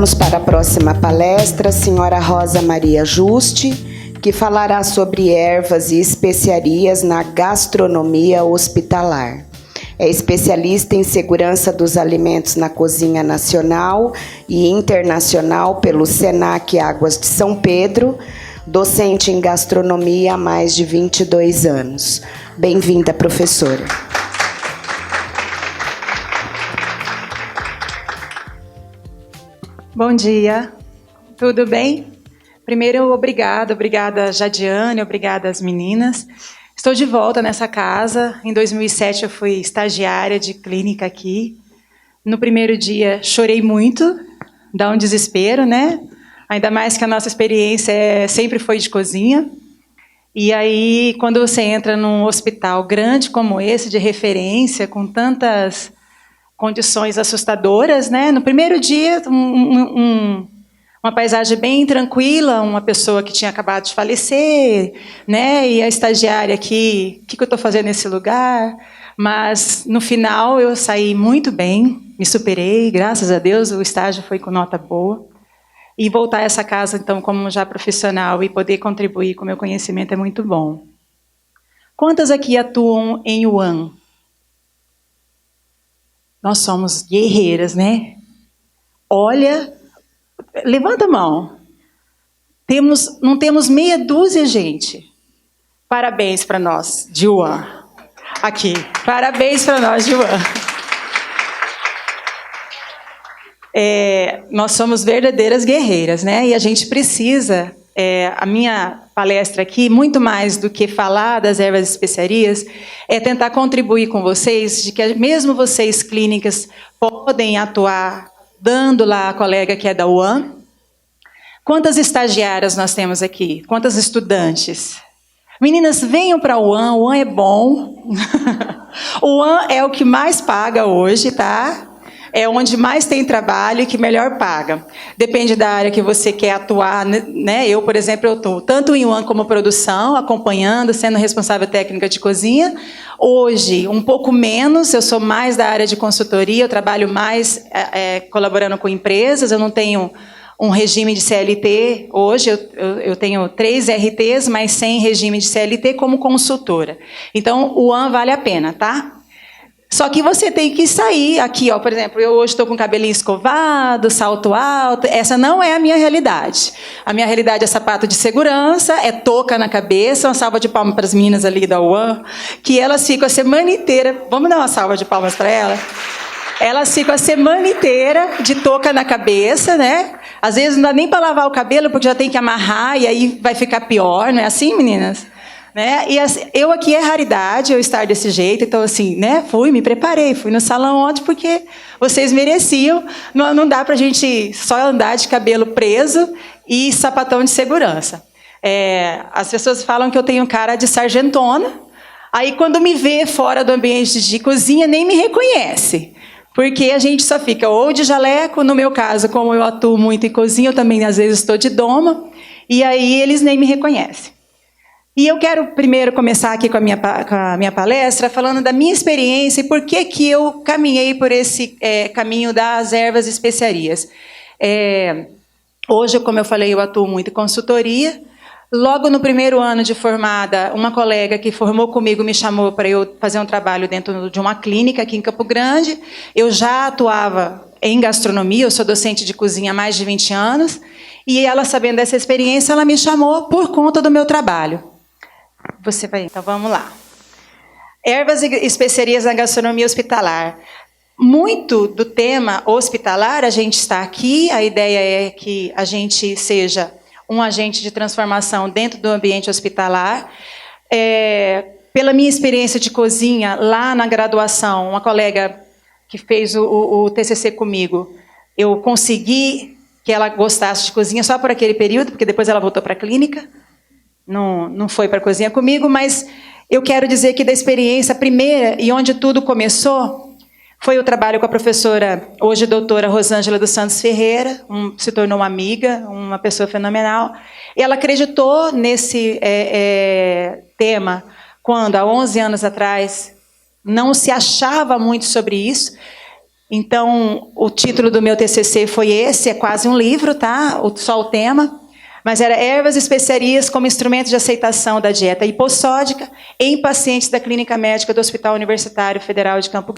Convidamos para a próxima palestra a senhora Rosa Maria Juste, que falará sobre ervas e especiarias na gastronomia hospitalar. É especialista em segurança dos alimentos na cozinha nacional e internacional pelo SENAC Águas de São Pedro, docente em gastronomia há mais de 22 anos. Bem-vinda, professora. Bom dia, tudo bem? Primeiro, obrigada Jadiane, obrigada às meninas. Estou de volta nessa casa. Em 2007 eu fui estagiária de clínica aqui. No primeiro dia chorei muito, dá um desespero, né? Ainda mais que a nossa experiência sempre foi de cozinha. E aí, quando você entra num hospital grande como esse, de referência, com tantas condições assustadoras, né? No primeiro dia, uma paisagem bem tranquila, uma pessoa que tinha acabado de falecer, né? E a estagiária aqui, o que eu estou fazendo nesse lugar? Mas, no final, eu saí muito bem, me superei, graças a Deus, o estágio foi com nota boa. E voltar a essa casa, então, como já profissional e poder contribuir com o meu conhecimento é muito bom. Quantas aqui atuam em Wuhan? Nós somos guerreiras, né? Olha, levanta a mão. Não temos meia dúzia, gente. Parabéns para nós, de Wuhan. Aqui, parabéns para nós, de Wuhan. Nós somos verdadeiras guerreiras, né? E a gente precisa, a minha palestra aqui, muito mais do que falar das ervas e especiarias, é tentar contribuir com vocês, de que mesmo vocês clínicas podem atuar, dando lá a colega que é da UAM. Quantas estagiárias nós temos aqui? Quantas estudantes? Meninas, venham para a UAM, o UAM é bom. O UAM é o que mais paga hoje, tá? É onde mais tem trabalho e que melhor paga. Depende da área que você quer atuar, né? Eu, por exemplo, eu estou tanto em Wuhan como produção, acompanhando, sendo responsável técnica de cozinha. Hoje, um pouco menos, eu sou mais da área de consultoria, eu trabalho mais colaborando com empresas, eu não tenho um regime de CLT. Hoje eu tenho 3 RTs, mas sem regime de CLT como consultora. Então, o Wuhan vale a pena, tá? Só que você tem que sair aqui, ó, por exemplo, eu hoje estou com o cabelinho escovado, salto alto, essa não é a minha realidade. A minha realidade é sapato de segurança, é touca na cabeça, uma salva de palmas para as meninas ali da UAM, que elas ficam a semana inteira, vamos dar uma salva de palmas para elas? Elas ficam a semana inteira de touca na cabeça, né? Às vezes não dá nem para lavar o cabelo, porque já tem que amarrar, e aí vai ficar pior, não é assim, meninas? Né? E assim, eu aqui é raridade, eu estar desse jeito, então assim, né? Me preparei, fui no salão ontem porque vocês mereciam. Não dá pra gente só andar de cabelo preso e sapatão de segurança. As pessoas falam que eu tenho cara de sargentona, aí quando me vê fora do ambiente de cozinha nem me reconhece. Porque a gente só fica ou de jaleco, no meu caso, como eu atuo muito em cozinha, eu também às vezes estou de doma, e aí eles nem me reconhecem. E eu quero primeiro começar aqui com a minha palestra falando da minha experiência e por que eu caminhei por esse caminho das ervas e especiarias. Hoje, como eu falei, eu atuo muito em consultoria. Logo no primeiro ano de formada, uma colega que formou comigo me chamou para eu fazer um trabalho dentro de uma clínica aqui em Campo Grande. Eu já atuava em gastronomia, eu sou docente de cozinha há mais de 20 anos. E ela, sabendo dessa experiência, ela me chamou por conta do meu trabalho. Você vai, então vamos lá. Ervas e especiarias na gastronomia hospitalar. Muito do tema hospitalar, a gente está aqui, a ideia é que a gente seja um agente de transformação dentro do ambiente hospitalar. Pela minha experiência de cozinha, lá na graduação, uma colega que fez o TCC comigo, eu consegui que ela gostasse de cozinha só por aquele período, porque depois ela voltou para a clínica. Não foi para a cozinha comigo, mas eu quero dizer que da experiência primeira e onde tudo começou foi o trabalho com a professora, hoje doutora Rosângela dos Santos Ferreira, se tornou uma amiga, uma pessoa fenomenal. E ela acreditou nesse tema quando, há 11 anos atrás, não se achava muito sobre isso. Então, o título do meu TCC foi esse, é quase um livro, tá? Só o tema. Mas era ervas e especiarias como instrumento de aceitação da dieta hipossódica em pacientes da Clínica Médica do Hospital Universitário Federal de Campo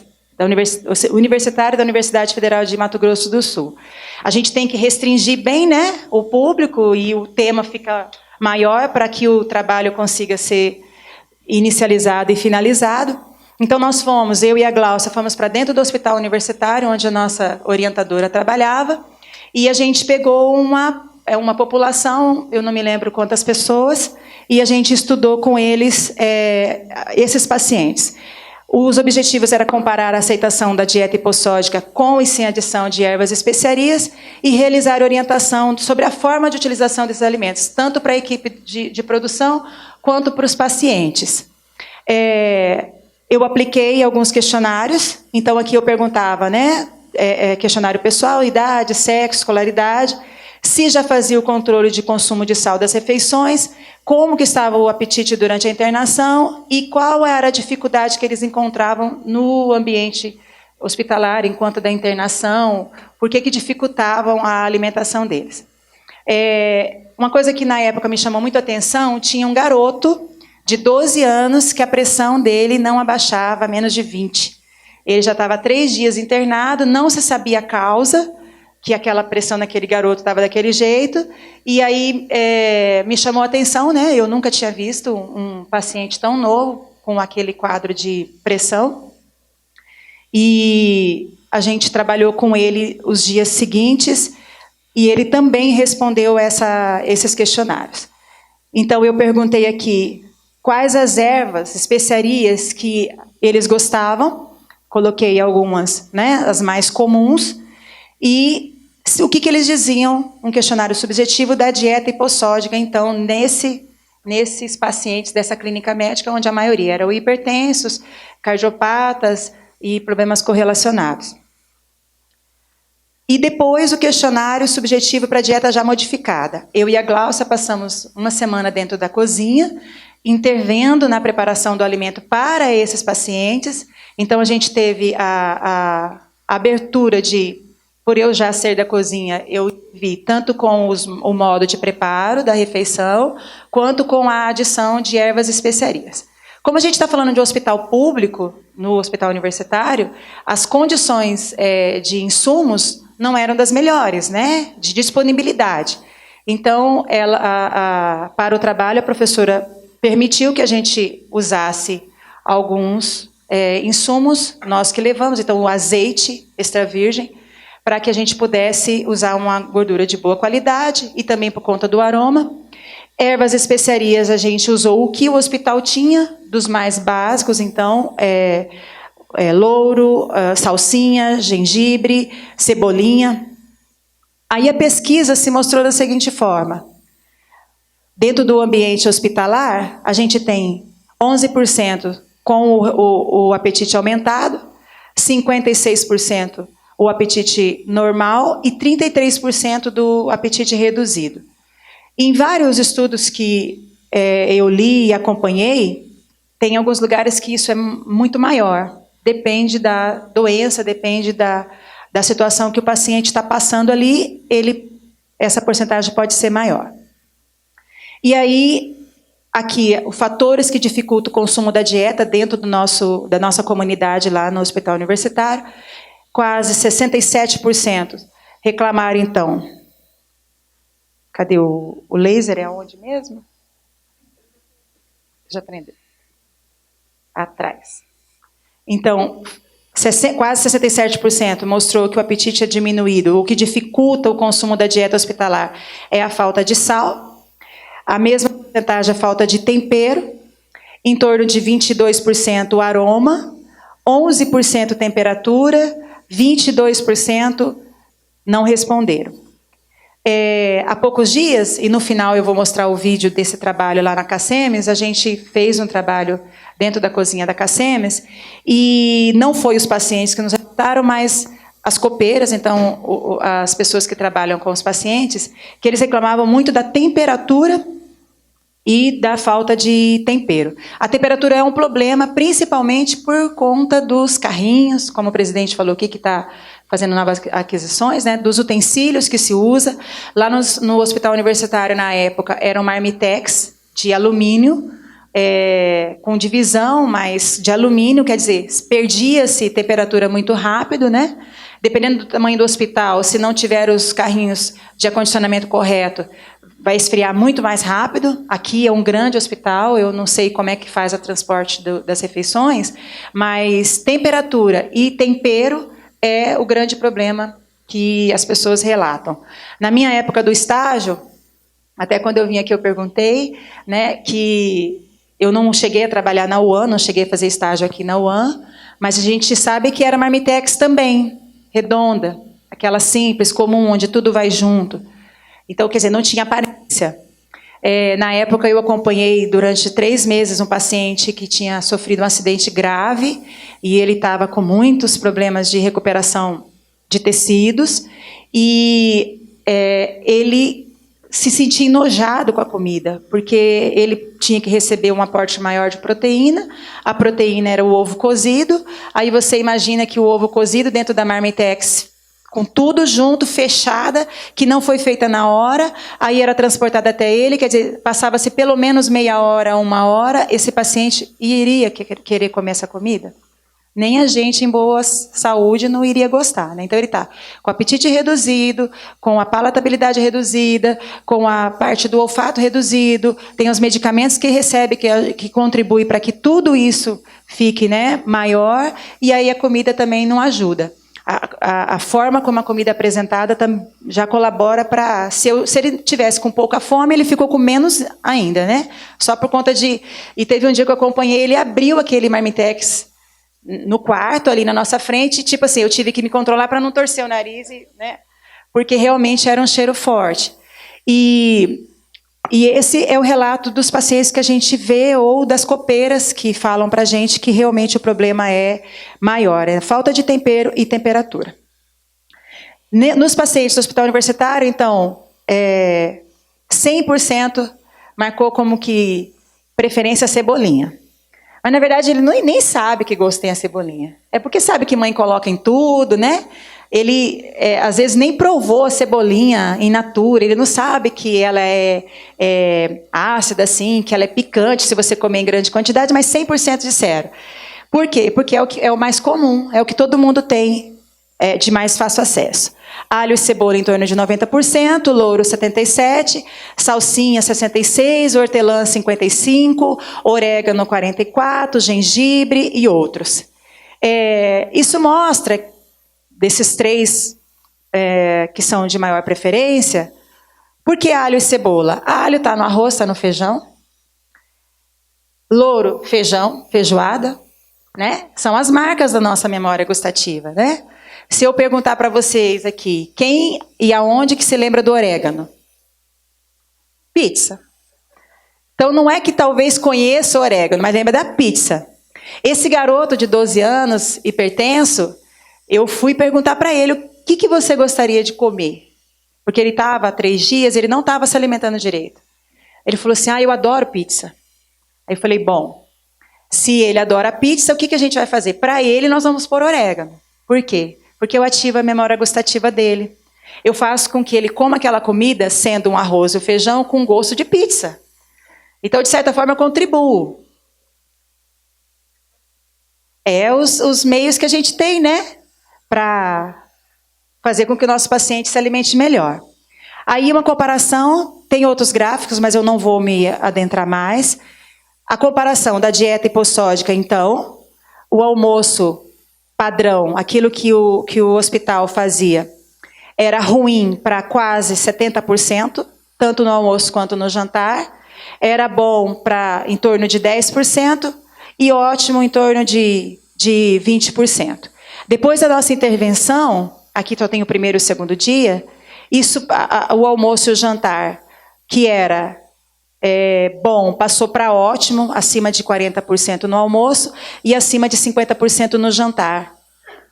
Universitário da Universidade Federal de Mato Grosso do Sul. A gente tem que restringir bem, né, o público e o tema fica maior para que o trabalho consiga ser inicializado e finalizado. Então nós fomos, eu e a Glaucia, fomos para dentro do hospital universitário, onde a nossa orientadora trabalhava, e a gente pegou uma população, eu não me lembro quantas pessoas, e a gente estudou com eles esses pacientes. Os objetivos eram comparar a aceitação da dieta hipossódica com e sem adição de ervas e especiarias e realizar orientação sobre a forma de utilização desses alimentos, tanto para a equipe de produção quanto para os pacientes. Eu apliquei alguns questionários, então aqui eu perguntava, né, questionário pessoal, idade, sexo, escolaridade, se já fazia o controle de consumo de sal das refeições, como que estava o apetite durante a internação e qual era a dificuldade que eles encontravam no ambiente hospitalar enquanto da internação, por que dificultavam a alimentação deles. Uma coisa que na época me chamou muito a atenção, tinha um garoto de 12 anos que a pressão dele não abaixava a menos de 20. Ele já estava 3 dias internado, não se sabia a causa, que aquela pressão naquele garoto estava daquele jeito, e aí me chamou a atenção, né? Eu nunca tinha visto um paciente tão novo com aquele quadro de pressão, e a gente trabalhou com ele os dias seguintes, e ele também respondeu esses questionários. Então eu perguntei aqui quais as ervas, especiarias que eles gostavam, coloquei algumas, né, as mais comuns, e o que eles diziam, um questionário subjetivo da dieta hipossódica, então, nesses pacientes dessa clínica médica, onde a maioria eram hipertensos, cardiopatas e problemas correlacionados. E depois o questionário subjetivo para a dieta já modificada. Eu e a Glaucia passamos uma semana dentro da cozinha, intervendo na preparação do alimento para esses pacientes. Então, a gente teve a abertura de... Por eu já ser da cozinha, eu vi tanto com o modo de preparo da refeição, quanto com a adição de ervas e especiarias. Como a gente está falando de hospital público, no hospital universitário, as condições de insumos não eram das melhores, né? De disponibilidade. Então, para o trabalho, a professora permitiu que a gente usasse alguns insumos, nós que levamos, então o azeite extra virgem, para que a gente pudesse usar uma gordura de boa qualidade e também por conta do aroma. Ervas e especiarias, a gente usou o que o hospital tinha, dos mais básicos, então, louro, salsinha, gengibre, cebolinha. Aí a pesquisa se mostrou da seguinte forma. Dentro do ambiente hospitalar, a gente tem 11% com o apetite aumentado, 56% o apetite normal e 33% do apetite reduzido. Em vários estudos que eu li e acompanhei, tem alguns lugares que isso é muito maior. Depende da doença, depende da situação que o paciente está passando ali, essa porcentagem pode ser maior. E aí, aqui, os fatores que dificultam o consumo da dieta dentro da nossa comunidade lá no hospital universitário, quase 67% reclamaram, então. Cadê o laser? É aonde mesmo? Já aprendeu. Atrás. Então, quase 67% mostrou que o apetite é diminuído. O que dificulta o consumo da dieta hospitalar é a falta de sal. A mesma porcentagem a falta de tempero. Em torno de 22% o aroma. 11% temperatura. 22% não responderam. Há poucos dias, e no final eu vou mostrar o vídeo desse trabalho lá na Cacemes, a gente fez um trabalho dentro da cozinha da Cacemes, e não foi os pacientes que nos relataram, mas as copeiras, então as pessoas que trabalham com os pacientes, que eles reclamavam muito da temperatura e da falta de tempero. A temperatura é um problema, principalmente por conta dos carrinhos, como o presidente falou aqui, que está fazendo novas aquisições, né, dos utensílios que se usa. Lá no hospital universitário, na época, era um marmitex de alumínio, com divisão, mas de alumínio, quer dizer, perdia-se temperatura muito rápido, né? Dependendo do tamanho do hospital, se não tiver os carrinhos de acondicionamento correto, vai esfriar muito mais rápido. Aqui é um grande hospital, eu não sei como é que faz o transporte das refeições, mas temperatura e tempero é o grande problema que as pessoas relatam. Na minha época do estágio, até quando eu vim aqui eu perguntei, né, que eu não cheguei a trabalhar na UAN, não cheguei a fazer estágio aqui na UAN, mas a gente sabe que era marmitex também, redonda, aquela simples, comum, onde tudo vai junto. Então, quer dizer, não tinha aparência. Na época, eu acompanhei durante 3 meses um paciente que tinha sofrido um acidente grave e ele estava com muitos problemas de recuperação de tecidos e ele se sentia enojado com a comida, porque ele tinha que receber um aporte maior de proteína, a proteína era o ovo cozido, aí você imagina que o ovo cozido dentro da marmitex, com tudo junto, fechada, que não foi feita na hora, aí era transportada até ele, quer dizer, passava-se pelo menos meia hora, 1 hora, esse paciente iria querer comer essa comida? Nem a gente em boa saúde não iria gostar, né? Então ele está com o apetite reduzido, com a palatabilidade reduzida, com a parte do olfato reduzido, tem os medicamentos que recebe que contribuem para que tudo isso fique, né, maior, e aí a comida também não ajuda. A forma como a comida é apresentada já colabora para... Se ele tivesse com pouca fome, ele ficou com menos ainda, né? Só por conta de... E teve um dia que eu acompanhei, ele abriu aquele marmitex no quarto, ali na nossa frente, tipo assim, eu tive que me controlar para não torcer o nariz, né? Porque realmente era um cheiro forte. E esse é o relato dos pacientes que a gente vê, ou das copeiras que falam para a gente que realmente o problema é maior, é falta de tempero e temperatura. Nos pacientes do hospital universitário, então, 100% marcou como que preferência a cebolinha. Mas, na verdade, ele nem sabe que gosto tem a cebolinha. É porque sabe que mãe coloca em tudo, né? Ele, às vezes, nem provou a cebolinha in natura. Ele não sabe que ela é ácida, assim, que ela é picante se você comer em grande quantidade, mas 100% disseram. Por quê? Porque é o mais comum, é o que todo mundo tem de mais fácil acesso. Alho e cebola em torno de 90%, louro 77%, salsinha 66%, hortelã 55%, orégano 44%, gengibre e outros. Isso mostra, desses 3 que são de maior preferência, por que alho e cebola? Alho está no arroz, está no feijão. Louro, feijão, feijoada, né? São as marcas da nossa memória gustativa, né? Se eu perguntar para vocês aqui, quem e aonde que se lembra do orégano? Pizza. Então não é que talvez conheça o orégano, mas lembra da pizza. Esse garoto de 12 anos, hipertenso, eu fui perguntar para ele o que você gostaria de comer. Porque ele estava há 3 dias, ele não estava se alimentando direito. Ele falou assim, eu adoro pizza. Aí eu falei, bom, se ele adora pizza, o que a gente vai fazer? Para ele, nós vamos pôr orégano. Por quê? Porque eu ativo a memória gustativa dele. Eu faço com que ele coma aquela comida, sendo um arroz e um feijão, com gosto de pizza. Então, de certa forma, eu contribuo. Os meios que a gente tem, né? Para fazer com que o nosso paciente se alimente melhor. Aí, uma comparação, tem outros gráficos, mas eu não vou me adentrar mais. A comparação da dieta hipossódica, então, o almoço padrão, aquilo que o hospital fazia, era ruim para quase 70%, tanto no almoço quanto no jantar. Era bom para em torno de 10% e ótimo em torno de 20%. Depois da nossa intervenção, aqui só tem o primeiro e o segundo dia, o almoço e o jantar, que era bom, passou para ótimo, acima de 40% no almoço e acima de 50% no jantar.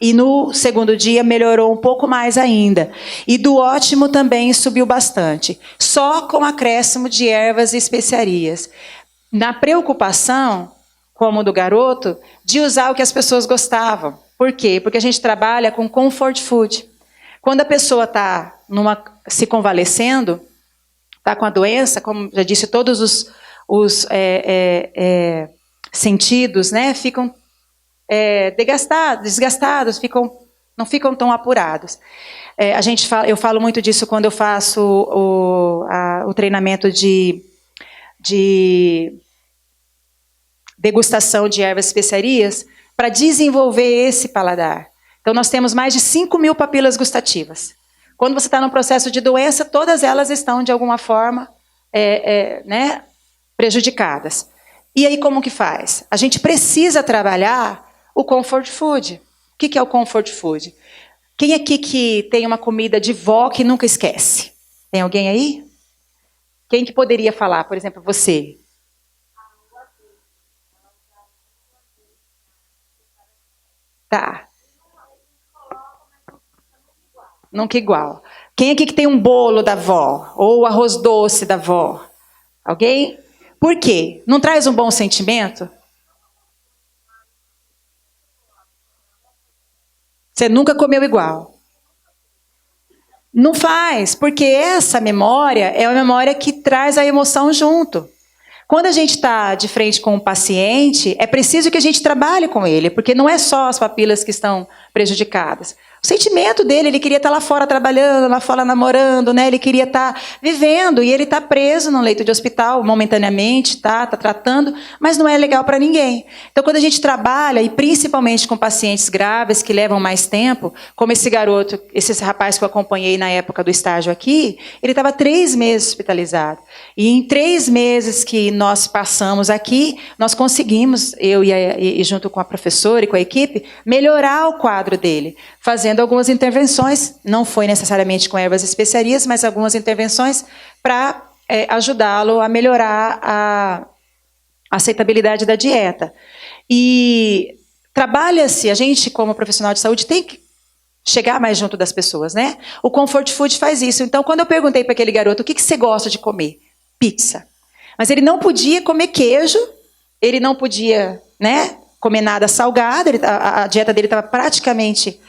E no segundo dia melhorou um pouco mais ainda. E do ótimo também subiu bastante. Só com acréscimo de ervas e especiarias. Na preocupação, como do garoto, de usar o que as pessoas gostavam. Por quê? Porque a gente trabalha com comfort food. Quando a pessoa está se convalescendo, está com a doença, como já disse, todos os sentidos, né, ficam desgastados, não ficam tão apurados. Eu falo muito disso quando eu faço o treinamento de degustação de ervas e especiarias para desenvolver esse paladar. Então, nós temos mais de 5.000 papilas gustativas. Quando você está num processo de doença, todas elas estão, de alguma forma, né, prejudicadas. E aí, como que faz? A gente precisa trabalhar o comfort food. O que é o comfort food? Quem aqui que tem uma comida de vó que nunca esquece? Tem alguém aí? Quem que poderia falar, por exemplo, você? Tá. Nunca igual. Quem aqui que tem um bolo da vó? Ou o arroz doce da vó? Alguém? Por quê? Não traz um bom sentimento? Você nunca comeu igual. Não faz, porque essa memória é uma memória que traz a emoção junto. Quando a gente está de frente com um paciente, é preciso que a gente trabalhe com ele, porque não é só as papilas que estão prejudicadas. O sentimento dele, ele queria estar lá fora trabalhando, lá fora namorando, né? Ele queria estar vivendo, e ele está preso no leito de hospital momentaneamente, tá tratando, mas não é legal para ninguém. Então, quando a gente trabalha, e principalmente com pacientes graves que levam mais tempo, como esse garoto, esse rapaz que eu acompanhei na época do estágio aqui, ele estava 3 meses hospitalizado. E em 3 meses que nós passamos aqui, nós conseguimos, eu e junto com a professora e com a equipe, melhorar o quadro dele, fazendo algumas intervenções, não foi necessariamente com ervas e especiarias, mas algumas intervenções para ajudá-lo a melhorar a aceitabilidade da dieta. E trabalha-se, a gente como profissional de saúde tem que chegar mais junto das pessoas, né? O Comfort Food faz isso. Então, quando eu perguntei para aquele garoto, o que você gosta de comer? Pizza. Mas ele não podia comer queijo, ele não podia, né, comer nada salgado, a dieta dele estava praticamente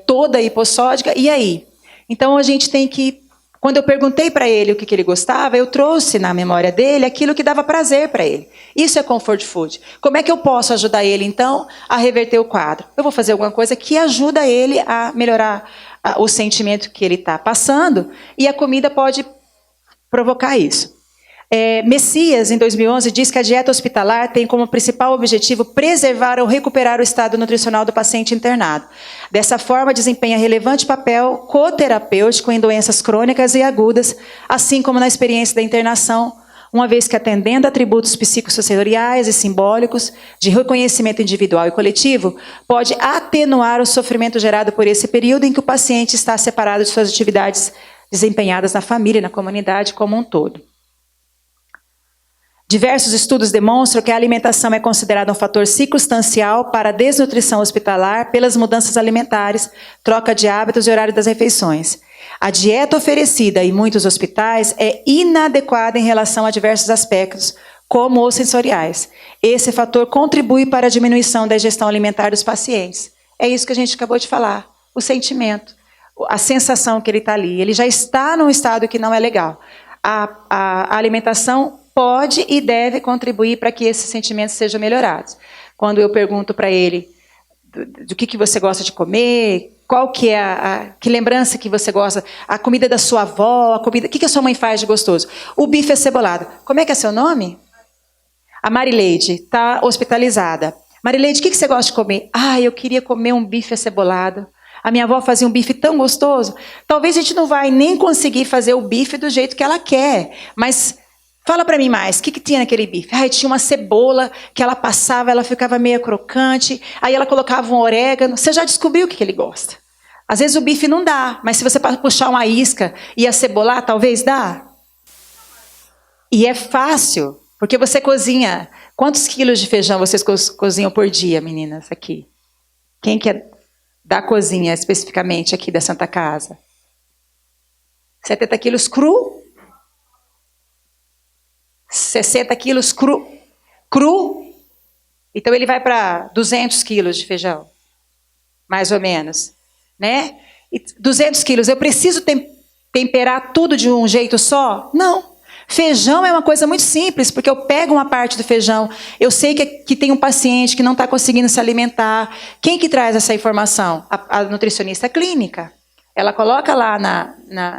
toda hipossódica. E aí? Então, a gente tem que... Quando eu perguntei para ele o que ele gostava, eu trouxe na memória dele aquilo que dava prazer para ele. Isso é comfort food. Como é que eu posso ajudar ele, então, a reverter o quadro? Eu vou fazer alguma coisa que ajuda ele a melhorar o sentimento que ele está passando, e a comida pode provocar isso. Messias, em 2011, diz que a dieta hospitalar tem como principal objetivo preservar ou recuperar o estado nutricional do paciente internado. Dessa forma, desempenha relevante papel coterapêutico em doenças crônicas e agudas, assim como na experiência da internação, uma vez que, atendendo a atributos psicossensoriais e simbólicos de reconhecimento individual e coletivo, pode atenuar o sofrimento gerado por esse período em que o paciente está separado de suas atividades desempenhadas na família e na comunidade como um todo. Diversos estudos demonstram que a alimentação é considerada um fator circunstancial para a desnutrição hospitalar pelas mudanças alimentares, troca de hábitos e horário das refeições. A dieta oferecida em muitos hospitais é inadequada em relação a diversos aspectos, como os sensoriais. Esse fator contribui para a diminuição da ingestão alimentar dos pacientes. É isso que a gente acabou de falar, o sentimento, a sensação que ele está ali. Ele já está num estado que não é legal. A alimentação pode e deve contribuir para que esses sentimentos sejam melhorados. Quando eu pergunto para ele do que você gosta de comer, qual que é que lembrança que você gosta, a comida da sua avó, o que a sua mãe faz de gostoso? O bife acebolado. Como é que é seu nome? A Marileide está hospitalizada. Marileide, o que você gosta de comer? Eu queria comer um bife acebolado. A minha avó fazia um bife tão gostoso. Talvez a gente não vai nem conseguir fazer o bife do jeito que ela quer, mas... Fala para mim mais, o que tinha naquele bife? Tinha uma cebola que ela passava, ela ficava meio crocante, aí ela colocava um orégano. Você já descobriu o que ele gosta. Às vezes o bife não dá, mas se você puxar uma isca e acebolar, talvez dá. E é fácil, porque você cozinha. Quantos quilos de feijão vocês cozinham por dia, meninas, aqui? Quem quer? da cozinha, especificamente aqui da Santa Casa? 70 quilos cru? 60 quilos cru? Então ele vai para 200 quilos de feijão, mais ou menos, né? E 200 quilos, eu preciso temperar tudo de um jeito só? Não. Feijão é uma coisa muito simples, porque eu pego uma parte do feijão, eu sei que tem um paciente que não está conseguindo se alimentar. Quem que traz essa informação? A nutricionista clínica. Ela coloca lá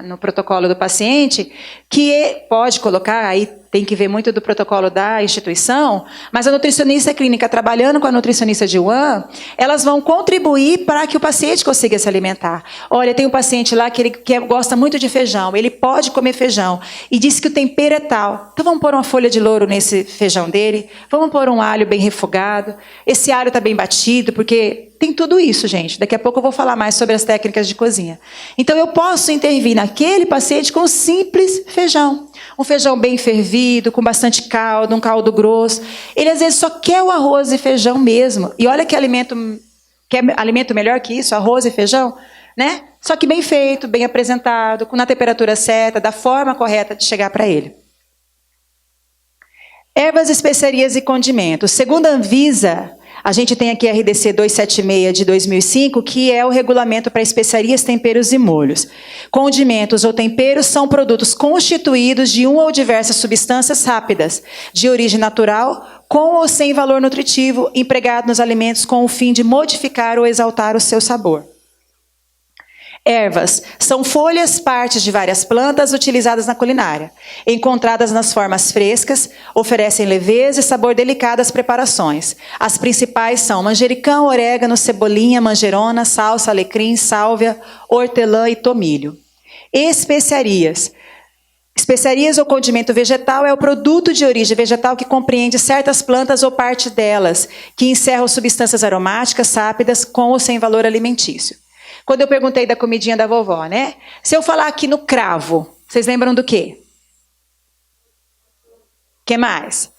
no protocolo do paciente, que pode colocar, aí tem que ver muito do protocolo da instituição, mas a nutricionista clínica, trabalhando com a nutricionista de UAN, elas vão contribuir para que o paciente consiga se alimentar. Olha, tem um paciente lá que gosta muito de feijão, ele pode comer feijão, e diz que o tempero é tal. Então vamos pôr uma folha de louro nesse feijão dele, vamos pôr um alho bem refogado, esse alho está bem batido, porque tem tudo isso, gente. Daqui a pouco eu vou falar mais sobre as técnicas de cozinha. Então eu posso intervir naquele paciente com um simples feijão. Um feijão bem fervido, com bastante caldo, um caldo grosso. Ele às vezes só quer o arroz e feijão mesmo. E olha que alimento melhor que isso, arroz e feijão, né? Só que bem feito, bem apresentado, na temperatura certa, da forma correta de chegar para ele. Ervas, especiarias e condimentos. Segundo a Anvisa, a gente tem aqui a RDC 276 de 2005, que é o regulamento para especiarias, temperos e molhos. Condimentos ou temperos são produtos constituídos de uma ou diversas substâncias rápidas, de origem natural, com ou sem valor nutritivo, empregado nos alimentos com o fim de modificar ou exaltar o seu sabor. Ervas são folhas, partes de várias plantas utilizadas na culinária. Encontradas nas formas frescas, oferecem leveza e sabor delicado às preparações. As principais são manjericão, orégano, cebolinha, manjerona, salsa, alecrim, sálvia, hortelã e tomilho. Especiarias. Especiarias ou condimento vegetal é o produto de origem vegetal que compreende certas plantas ou parte delas, que encerram substâncias aromáticas, sápidas, com ou sem valor alimentício. Quando eu perguntei da comidinha da vovó, né? Se eu falar aqui no cravo, vocês lembram do quê? O que mais?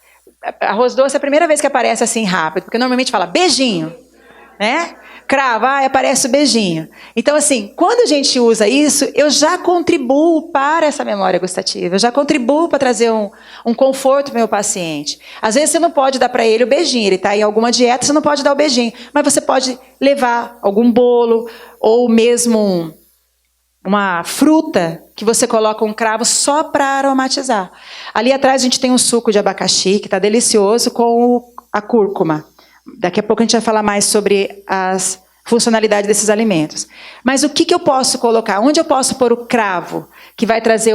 Arroz doce é a primeira vez que aparece assim rápido, porque normalmente fala beijinho, né? Cravo, aparece o beijinho. Então, assim, quando a gente usa isso, eu já contribuo para essa memória gustativa, eu já contribuo para trazer um conforto para o meu paciente. Às vezes você não pode dar para ele o beijinho, ele está em alguma dieta, você não pode dar o beijinho, mas você pode levar algum bolo, ou mesmo uma fruta que você coloca um cravo só para aromatizar. Ali atrás a gente tem um suco de abacaxi, que está delicioso, com a cúrcuma. Daqui a pouco a gente vai falar mais sobre as funcionalidades desses alimentos. Mas o que eu posso colocar? Onde eu posso pôr o cravo? Que vai trazer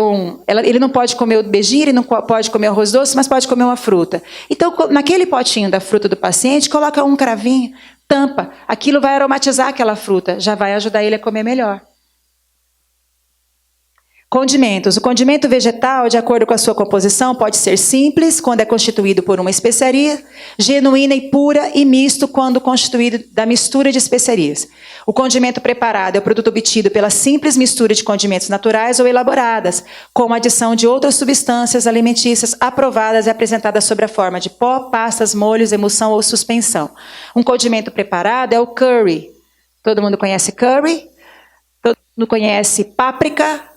ele não pode comer o beijinho, ele não pode comer o arroz doce, mas pode comer uma fruta. Então, naquele potinho da fruta do paciente, coloca um cravinho, tampa. Aquilo vai aromatizar aquela fruta, já vai ajudar ele a comer melhor. Condimentos. O condimento vegetal, de acordo com a sua composição, pode ser simples, quando é constituído por uma especiaria, genuína e pura, e misto, quando constituído da mistura de especiarias. O condimento preparado é o produto obtido pela simples mistura de condimentos naturais ou elaboradas, com a adição de outras substâncias alimentícias aprovadas e apresentadas sob a forma de pó, pastas, molhos, emulsão ou suspensão. Um condimento preparado é o curry. Todo mundo conhece curry? Todo mundo conhece páprica?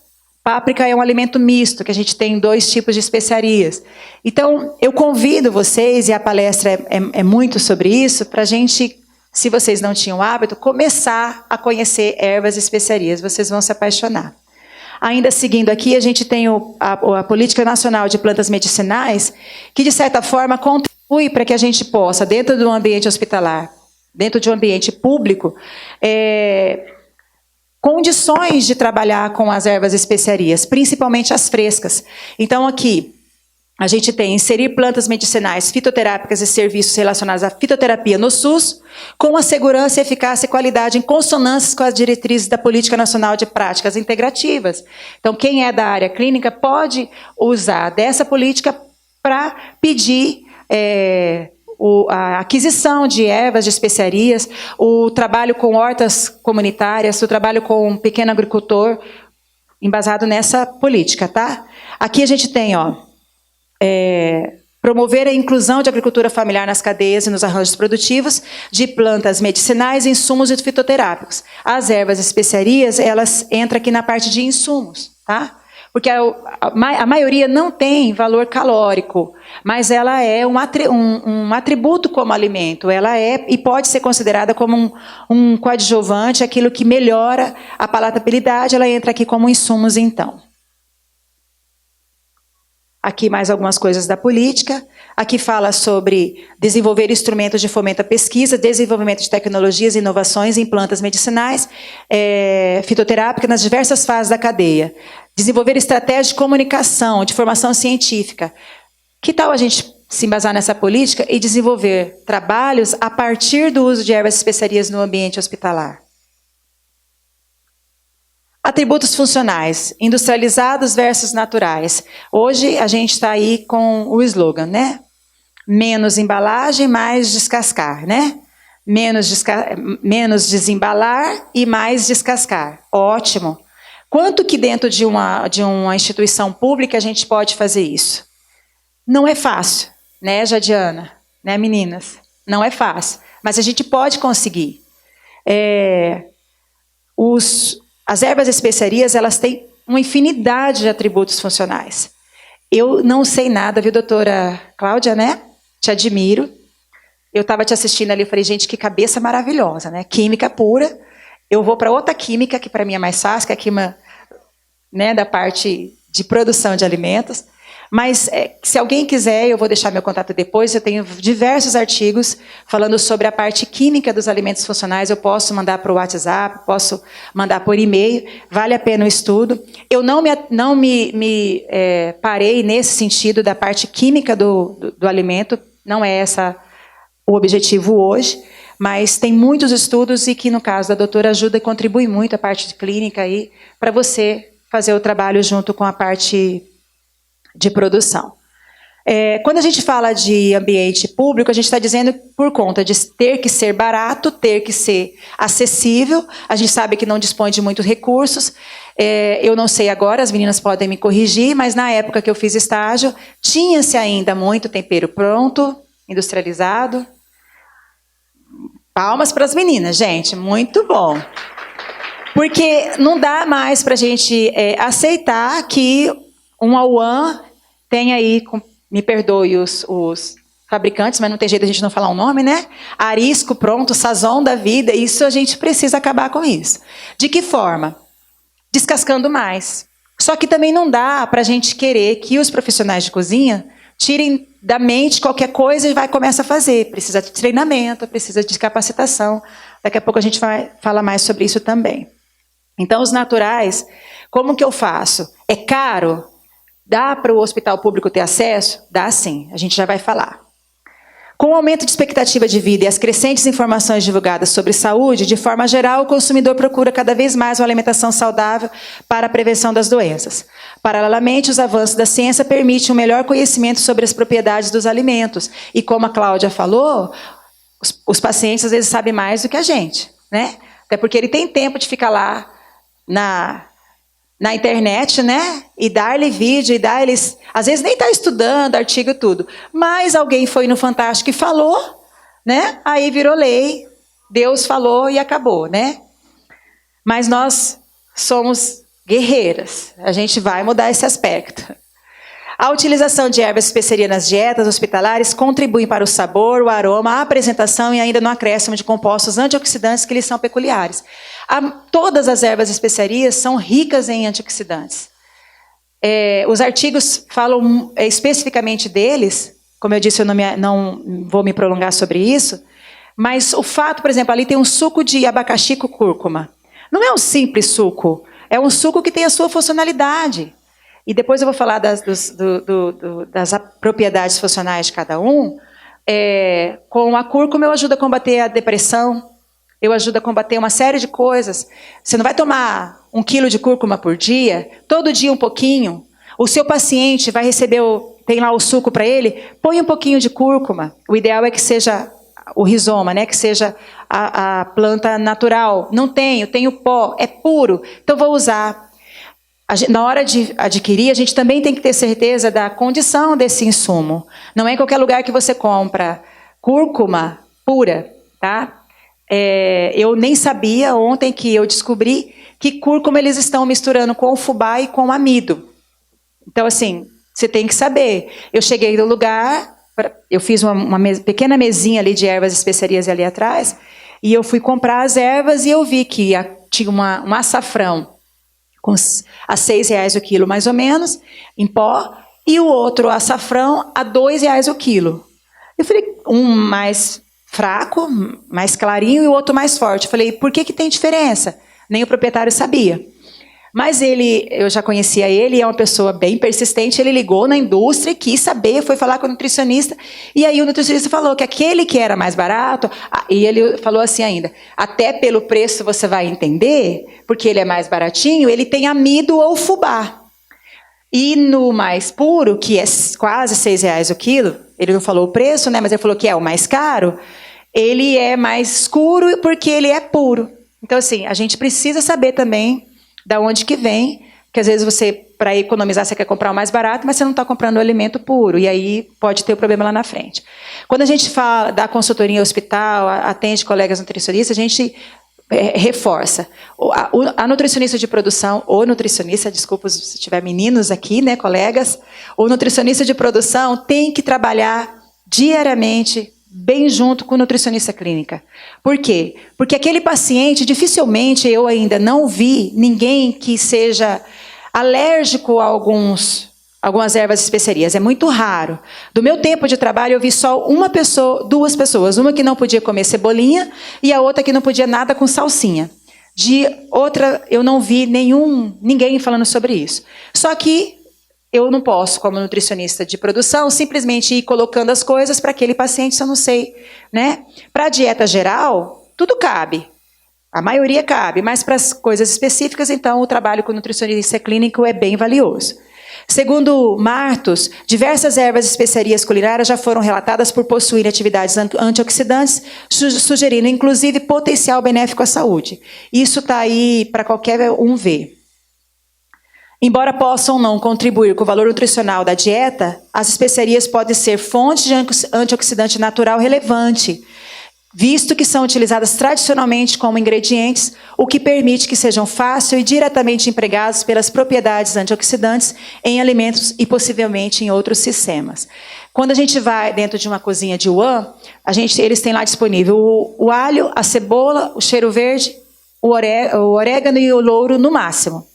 Páprica é um alimento misto, que a gente tem 2 tipos de especiarias. Então, eu convido vocês, e a palestra é muito sobre isso, para a gente, se vocês não tinham hábito, começar a conhecer ervas e especiarias. Vocês vão se apaixonar. Ainda seguindo aqui, a gente tem a Política Nacional de Plantas Medicinais, que, de certa forma, contribui para que a gente possa, dentro do ambiente hospitalar, dentro de um ambiente público, condições de trabalhar com as ervas e especiarias, principalmente as frescas. Então, aqui, a gente tem inserir plantas medicinais, fitoterápicas e serviços relacionados à fitoterapia no SUS, com a segurança, eficácia e qualidade em consonância com as diretrizes da Política Nacional de Práticas Integrativas. Então, quem é da área clínica pode usar dessa política para pedir a aquisição de ervas, de especiarias, o trabalho com hortas comunitárias, o trabalho com um pequeno agricultor, embasado nessa política, tá? Aqui a gente tem, Promover a inclusão de agricultura familiar nas cadeias e nos arranjos produtivos de plantas medicinais, insumos e fitoterápicos. As ervas e especiarias, elas entram aqui na parte de insumos, tá? Porque a maioria não tem valor calórico, mas ela é um atributo como alimento. Ela é e pode ser considerada como um coadjuvante, aquilo que melhora a palatabilidade. Ela entra aqui como insumos, então. Aqui mais algumas coisas da política. Aqui fala sobre desenvolver instrumentos de fomento à pesquisa, desenvolvimento de tecnologias e inovações em plantas medicinais, fitoterápicas nas diversas fases da cadeia. Desenvolver estratégias de comunicação, de formação científica. Que tal a gente se embasar nessa política e desenvolver trabalhos a partir do uso de ervas e especiarias no ambiente hospitalar? Atributos funcionais, industrializados versus naturais. Hoje a gente está aí com o slogan, né? Menos embalagem, mais descascar, né? Menos desembalar e mais descascar. Ótimo. Quanto que dentro de uma instituição pública a gente pode fazer isso? Não é fácil, né, Jadiana? Né, meninas? Não é fácil, mas a gente pode conseguir. As ervas e especiarias, elas têm uma infinidade de atributos funcionais. Eu não sei nada, viu, doutora Cláudia, né? Te admiro. Eu estava te assistindo ali e falei, gente, que cabeça maravilhosa, né? Química pura. Eu vou para outra química, que para mim é mais fácil, que é a química, né, da parte de produção de alimentos. Mas se alguém quiser, eu vou deixar meu contato depois. Eu tenho diversos artigos falando sobre a parte química dos alimentos funcionais. Eu posso mandar para o WhatsApp, posso mandar por e-mail. Vale a pena o estudo. Eu não me parei nesse sentido da parte química do alimento. Não é essa o objetivo hoje. Mas tem muitos estudos e que, no caso da doutora, ajuda e contribui muito a parte de clínica aí para você fazer o trabalho junto com a parte de produção. Quando a gente fala de ambiente público, a gente está dizendo por conta de ter que ser barato, ter que ser acessível. A gente sabe que não dispõe de muitos recursos. Eu não sei agora, as meninas podem me corrigir, mas na época que eu fiz estágio, tinha-se ainda muito tempero pronto, industrializado. Palmas para as meninas, gente, muito bom. Porque não dá mais para a gente aceitar que um Auan tem aí, me perdoe os fabricantes, mas não tem jeito de a gente não falar um nome, né? Arisco, pronto, Sazon da vida, isso a gente precisa acabar com isso. De que forma? Descascando mais. Só que também não dá para a gente querer que os profissionais de cozinha tirem da mente qualquer coisa e começa a fazer. Precisa de treinamento, precisa de capacitação. Daqui a pouco a gente vai falar mais sobre isso também. Então, os naturais, como que eu faço? É caro? Dá para o hospital público ter acesso? Dá sim, a gente já vai falar. Com o aumento de expectativa de vida e as crescentes informações divulgadas sobre saúde, de forma geral, o consumidor procura cada vez mais uma alimentação saudável para a prevenção das doenças. Paralelamente, os avanços da ciência permitem um melhor conhecimento sobre as propriedades dos alimentos. E como a Cláudia falou, os pacientes às vezes sabem mais do que a gente, né? Até porque ele tem tempo de ficar lá na internet, né? E dar-lhe vídeo, e dar-lhes... Às vezes nem está estudando, artigo tudo. Mas alguém foi no Fantástico e falou, né? Aí virou lei, Deus falou e acabou, né? Mas nós somos guerreiras. A gente vai mudar esse aspecto. A utilização de ervas e especiarias nas dietas hospitalares contribui para o sabor, o aroma, a apresentação e ainda no acréscimo de compostos antioxidantes que lhes são peculiares. Todas as ervas e especiarias são ricas em antioxidantes. Os artigos falam especificamente deles, como eu disse, eu não vou me prolongar sobre isso, mas o fato, por exemplo, ali tem um suco de abacaxi com cúrcuma. Não é um simples suco, é um suco que tem a sua funcionalidade. E depois eu vou falar das propriedades funcionais de cada um. Com a cúrcuma eu ajudo a combater a depressão, eu ajudo a combater uma série de coisas. Você não vai tomar 1 quilo de cúrcuma por dia, todo dia um pouquinho. O seu paciente vai receber, tem lá o suco para ele, põe um pouquinho de cúrcuma. O ideal é que seja o rizoma, né? Que seja a planta natural. Não tenho pó, é puro, então vou usar. Na hora de adquirir, a gente também tem que ter certeza da condição desse insumo. Não é em qualquer lugar que você compra cúrcuma pura, tá? Eu nem sabia ontem que eu descobri que cúrcuma eles estão misturando com o fubá e com o amido. Então, assim, você tem que saber. Eu cheguei no lugar, eu fiz uma pequena mesinha ali de ervas e especiarias ali atrás, e eu fui comprar as ervas e eu vi que tinha um açafrão a R$6 o quilo, mais ou menos, em pó, e o outro açafrão a R$2 o quilo. Eu falei, um mais fraco, mais clarinho, e o outro mais forte. Eu falei, por que tem diferença? Nem o proprietário sabia. Mas eu já conhecia ele, é uma pessoa bem persistente, ele ligou na indústria, quis saber, foi falar com o nutricionista, e aí o nutricionista falou que aquele que era mais barato, e ele falou assim ainda, até pelo preço você vai entender, porque ele é mais baratinho, ele tem amido ou fubá. E no mais puro, que é quase R$6 o quilo, ele não falou o preço, né, mas ele falou que é o mais caro, ele é mais escuro porque ele é puro. Então, assim, a gente precisa saber também da onde que vem, que às vezes você, para economizar, você quer comprar o mais barato, mas você não está comprando o alimento puro, e aí pode ter o problema lá na frente. Quando a gente fala da consultoria em hospital, atende colegas nutricionistas, a gente reforça. A nutricionista de produção, ou nutricionista, desculpa se tiver meninos aqui, né, colegas, o nutricionista de produção tem que trabalhar diariamente bem junto com o nutricionista clínica. Por quê? Porque aquele paciente, dificilmente eu ainda não vi ninguém que seja alérgico a algumas ervas e especiarias. É muito raro. Do meu tempo de trabalho, eu vi só duas pessoas. Uma que não podia comer cebolinha e a outra que não podia nada com salsinha. De outra, eu não vi ninguém falando sobre isso. Só que eu não posso, como nutricionista de produção, simplesmente ir colocando as coisas para aquele paciente, se eu não sei, né? Para a dieta geral, tudo cabe. A maioria cabe, mas para as coisas específicas, então, o trabalho com o nutricionista clínico é bem valioso. Segundo Martos, diversas ervas e especiarias culinárias já foram relatadas por possuir atividades antioxidantes, sugerindo, inclusive, potencial benéfico à saúde. Isso está aí para qualquer um ver. Embora possam não contribuir com o valor nutricional da dieta, as especiarias podem ser fonte de antioxidante natural relevante, visto que são utilizadas tradicionalmente como ingredientes, o que permite que sejam fácil e diretamente empregados pelas propriedades antioxidantes em alimentos e possivelmente em outros sistemas. Quando a gente vai dentro de uma cozinha de Wuhan, eles têm lá disponível o alho, a cebola, o cheiro verde, o orégano e o louro no máximo.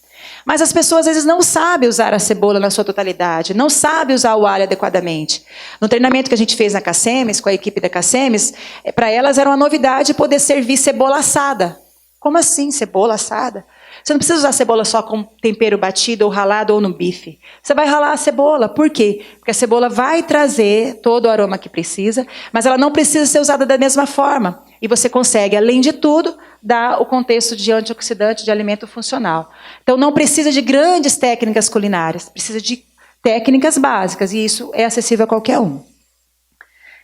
Mas as pessoas, às vezes, não sabem usar a cebola na sua totalidade, não sabem usar o alho adequadamente. No treinamento que a gente fez na Cacemes, com a equipe da Cacemes, para elas era uma novidade poder servir cebola assada. Como assim, cebola assada? Você não precisa usar cebola só com tempero batido ou ralado ou no bife. Você vai ralar a cebola. Por quê? Porque a cebola vai trazer todo o aroma que precisa, mas ela não precisa ser usada da mesma forma. E você consegue, além de tudo, dar o contexto de antioxidante, de alimento funcional. Então, não precisa de grandes técnicas culinárias, precisa de técnicas básicas, e isso é acessível a qualquer um.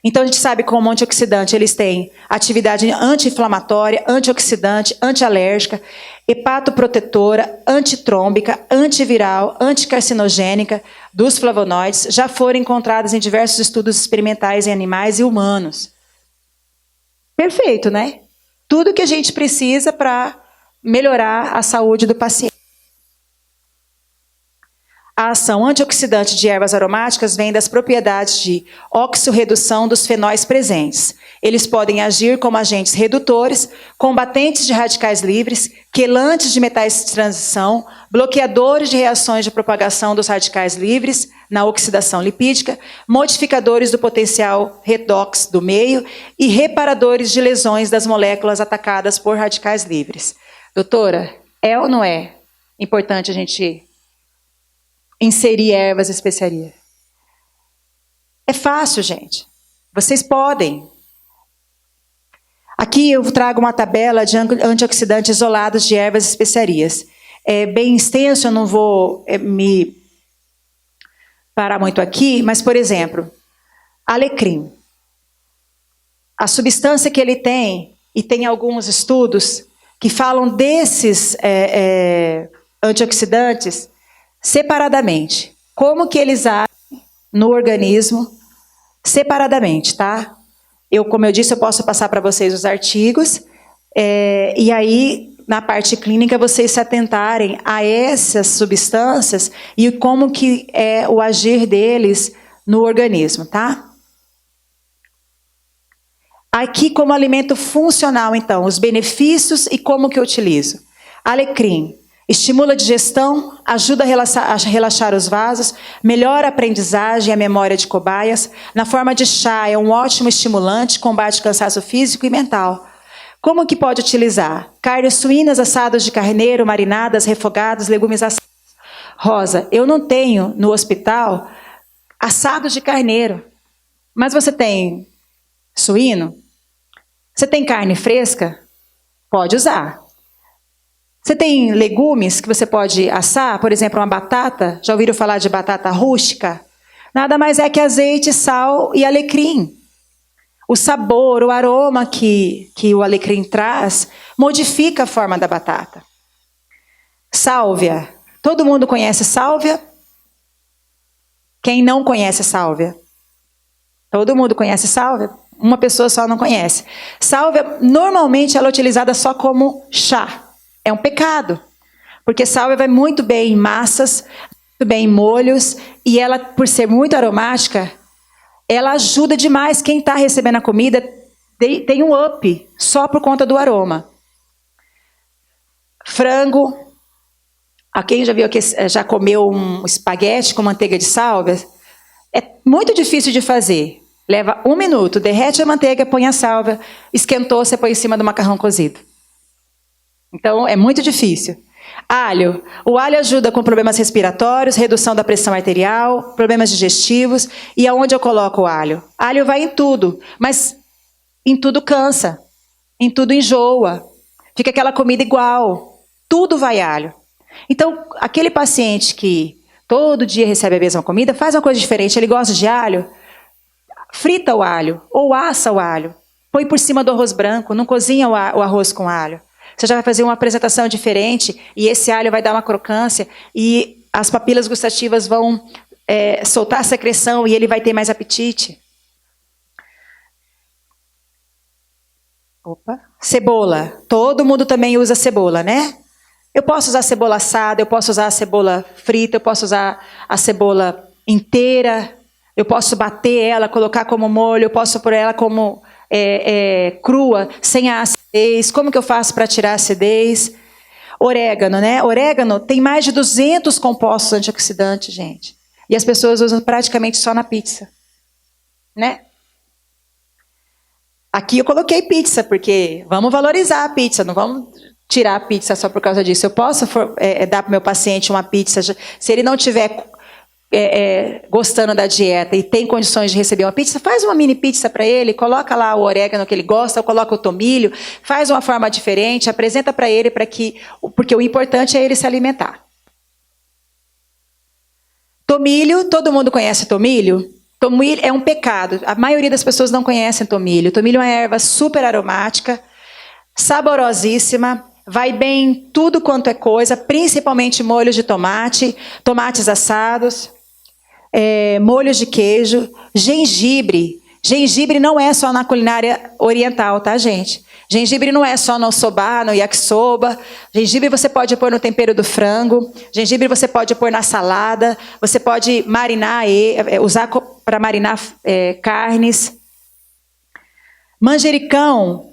Então, a gente sabe que como antioxidante, eles têm atividade anti-inflamatória, antioxidante, antialérgica, hepatoprotetora, antitrômbica, antiviral, anticarcinogênica, dos flavonoides, já foram encontradas em diversos estudos experimentais em animais e humanos. Perfeito, né? Tudo que a gente precisa para melhorar a saúde do paciente. A ação antioxidante de ervas aromáticas vem das propriedades de oxirredução dos fenóis presentes. Eles podem agir como agentes redutores, combatentes de radicais livres, quelantes de metais de transição, bloqueadores de reações de propagação dos radicais livres na oxidação lipídica, modificadores do potencial redox do meio e reparadores de lesões das moléculas atacadas por radicais livres. Doutora, é ou não é importante a gente inserir ervas e especiarias? É fácil, gente. Vocês podem. Aqui eu trago uma tabela de antioxidantes isolados de ervas e especiarias. É bem extenso, eu não vou me parar muito aqui, mas, por exemplo, alecrim. A substância que ele tem, e tem alguns estudos que falam desses antioxidantes, separadamente. Como que eles agem no organismo separadamente, tá? Como eu disse, eu posso passar para vocês os artigos, e aí, na parte clínica, vocês se atentarem a essas substâncias e como que é o agir deles no organismo, tá? Aqui, como alimento funcional, então, os benefícios e como que eu utilizo. Alecrim. Estimula a digestão, ajuda a relaxar os vasos, melhora a aprendizagem e a memória de cobaias. Na forma de chá, é um ótimo estimulante, combate cansaço físico e mental. Como que pode utilizar? Carnes suínas, assados de carneiro, marinadas, refogados, legumes assados. Rosa, eu não tenho no hospital assado de carneiro, mas você tem suíno? Você tem carne fresca? Pode usar. Você tem legumes que você pode assar? Por exemplo, uma batata. Já ouviram falar de batata rústica? Nada mais é que azeite, sal e alecrim. O sabor, o aroma que o alecrim traz, modifica a forma da batata. Sálvia. Todo mundo conhece sálvia? Quem não conhece sálvia? Todo mundo conhece sálvia? Uma pessoa só não conhece. Sálvia, normalmente, ela é utilizada só como chá. É um pecado, porque sálvia vai muito bem em massas, muito bem em molhos, e ela, por ser muito aromática, ela ajuda demais quem está recebendo a comida, tem um up, só por conta do aroma. Frango, quem já viu já comeu um espaguete com manteiga de sálvia? É muito difícil de fazer, leva 1 minuto, derrete a manteiga, põe a sálvia, esquentou, você põe em cima do macarrão cozido. Então, é muito difícil. Alho. O alho ajuda com problemas respiratórios, redução da pressão arterial, problemas digestivos. E aonde eu coloco o alho? Alho vai em tudo, mas em tudo cansa. Em tudo enjoa. Fica aquela comida igual. Tudo vai alho. Então, aquele paciente que todo dia recebe a mesma comida, faz uma coisa diferente. Ele gosta de alho, frita o alho ou assa o alho. Põe por cima do arroz branco, não cozinha o arroz com alho. Você já vai fazer uma apresentação diferente e esse alho vai dar uma crocância e as papilas gustativas vão soltar a secreção e ele vai ter mais apetite. Opa. Cebola. Todo mundo também usa cebola, né? Eu posso usar cebola assada, eu posso usar a cebola frita, eu posso usar a cebola inteira, eu posso bater ela, colocar como molho, eu posso pôr ela como crua, sem a acidez. Como que eu faço para tirar a acidez? Orégano, né? Orégano tem mais de 200 compostos antioxidantes, gente. E as pessoas usam praticamente só na pizza, né? Aqui eu coloquei pizza, porque vamos valorizar a pizza, não vamos tirar a pizza só por causa disso. Eu posso dar para o meu paciente uma pizza, se ele não tiver gostando da dieta e tem condições de receber uma pizza, faz uma mini pizza para ele, coloca lá o orégano que ele gosta, ou coloca o tomilho, faz uma forma diferente, apresenta para ele, porque o importante é ele se alimentar. Tomilho, todo mundo conhece tomilho? Tomilho é um pecado, a maioria das pessoas não conhecem tomilho. Tomilho é uma erva super aromática, saborosíssima, vai bem em tudo quanto é coisa, principalmente molhos de tomate, tomates assados, molhos de queijo, gengibre. Gengibre não é só na culinária oriental, tá, gente? Gengibre não é só no soba, no yakisoba. Gengibre você pode pôr no tempero do frango. Gengibre você pode pôr na salada. Você pode marinar, usar para marinar carnes. Manjericão.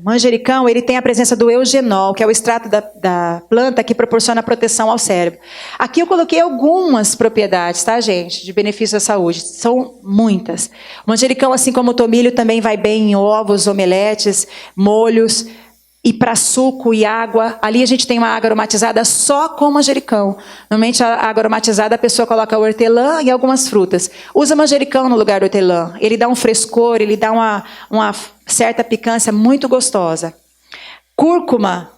Manjericão, ele tem a presença do eugenol, que é o extrato da planta que proporciona proteção ao cérebro. Aqui eu coloquei algumas propriedades, tá, gente, de benefício à saúde. São muitas. O manjericão, assim como o tomilho, também vai bem em ovos, omeletes, molhos. E para suco e água, ali a gente tem uma água aromatizada só com manjericão. Normalmente a água aromatizada a pessoa coloca hortelã e algumas frutas. Usa manjericão no lugar do hortelã. Ele dá um frescor, ele dá uma certa picância muito gostosa. Cúrcuma,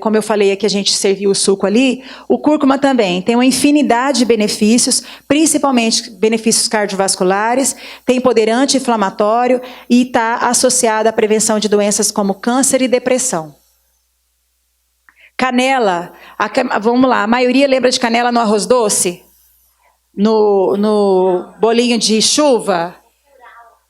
como eu falei aqui, a gente serviu o suco ali. O cúrcuma também tem uma infinidade de benefícios, principalmente benefícios cardiovasculares, tem poder anti-inflamatório e está associado à prevenção de doenças como câncer e depressão. Canela, vamos lá, a maioria lembra de canela no arroz doce? No bolinho de chuva?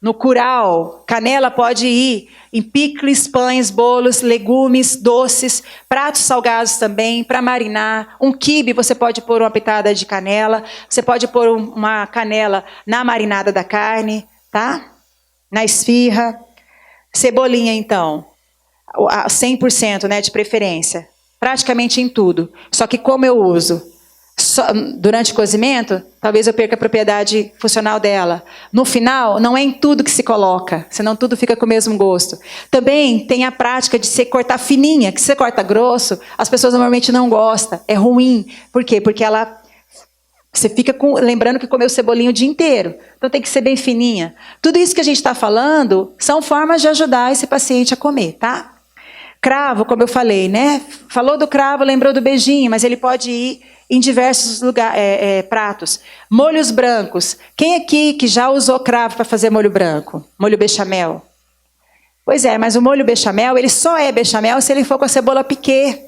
No curau? Canela pode ir em picles, pães, bolos, legumes, doces, pratos salgados também, para marinar. Um quibe, você pode pôr uma pitada de canela, você pode pôr uma canela na marinada da carne, tá? Na esfirra. Cebolinha, então, 100%, né, de preferência. Praticamente em tudo. Só que como eu uso durante o cozimento, talvez eu perca a propriedade funcional dela. No final, não é em tudo que se coloca, senão tudo fica com o mesmo gosto. Também tem a prática de se cortar fininha, que se você corta grosso, as pessoas normalmente não gostam, é ruim. Por quê? Porque você fica lembrando que comeu cebolinha o dia inteiro. Então tem que ser bem fininha. Tudo isso que a gente está falando são formas de ajudar esse paciente a comer, tá? Cravo, como eu falei, né? Falou do cravo, lembrou do beijinho, mas ele pode ir em diversos pratos. Molhos brancos. Quem aqui que já usou cravo para fazer molho branco? Molho bechamel? Pois é, mas o molho bechamel, ele só é bechamel se ele for com a cebola piquê,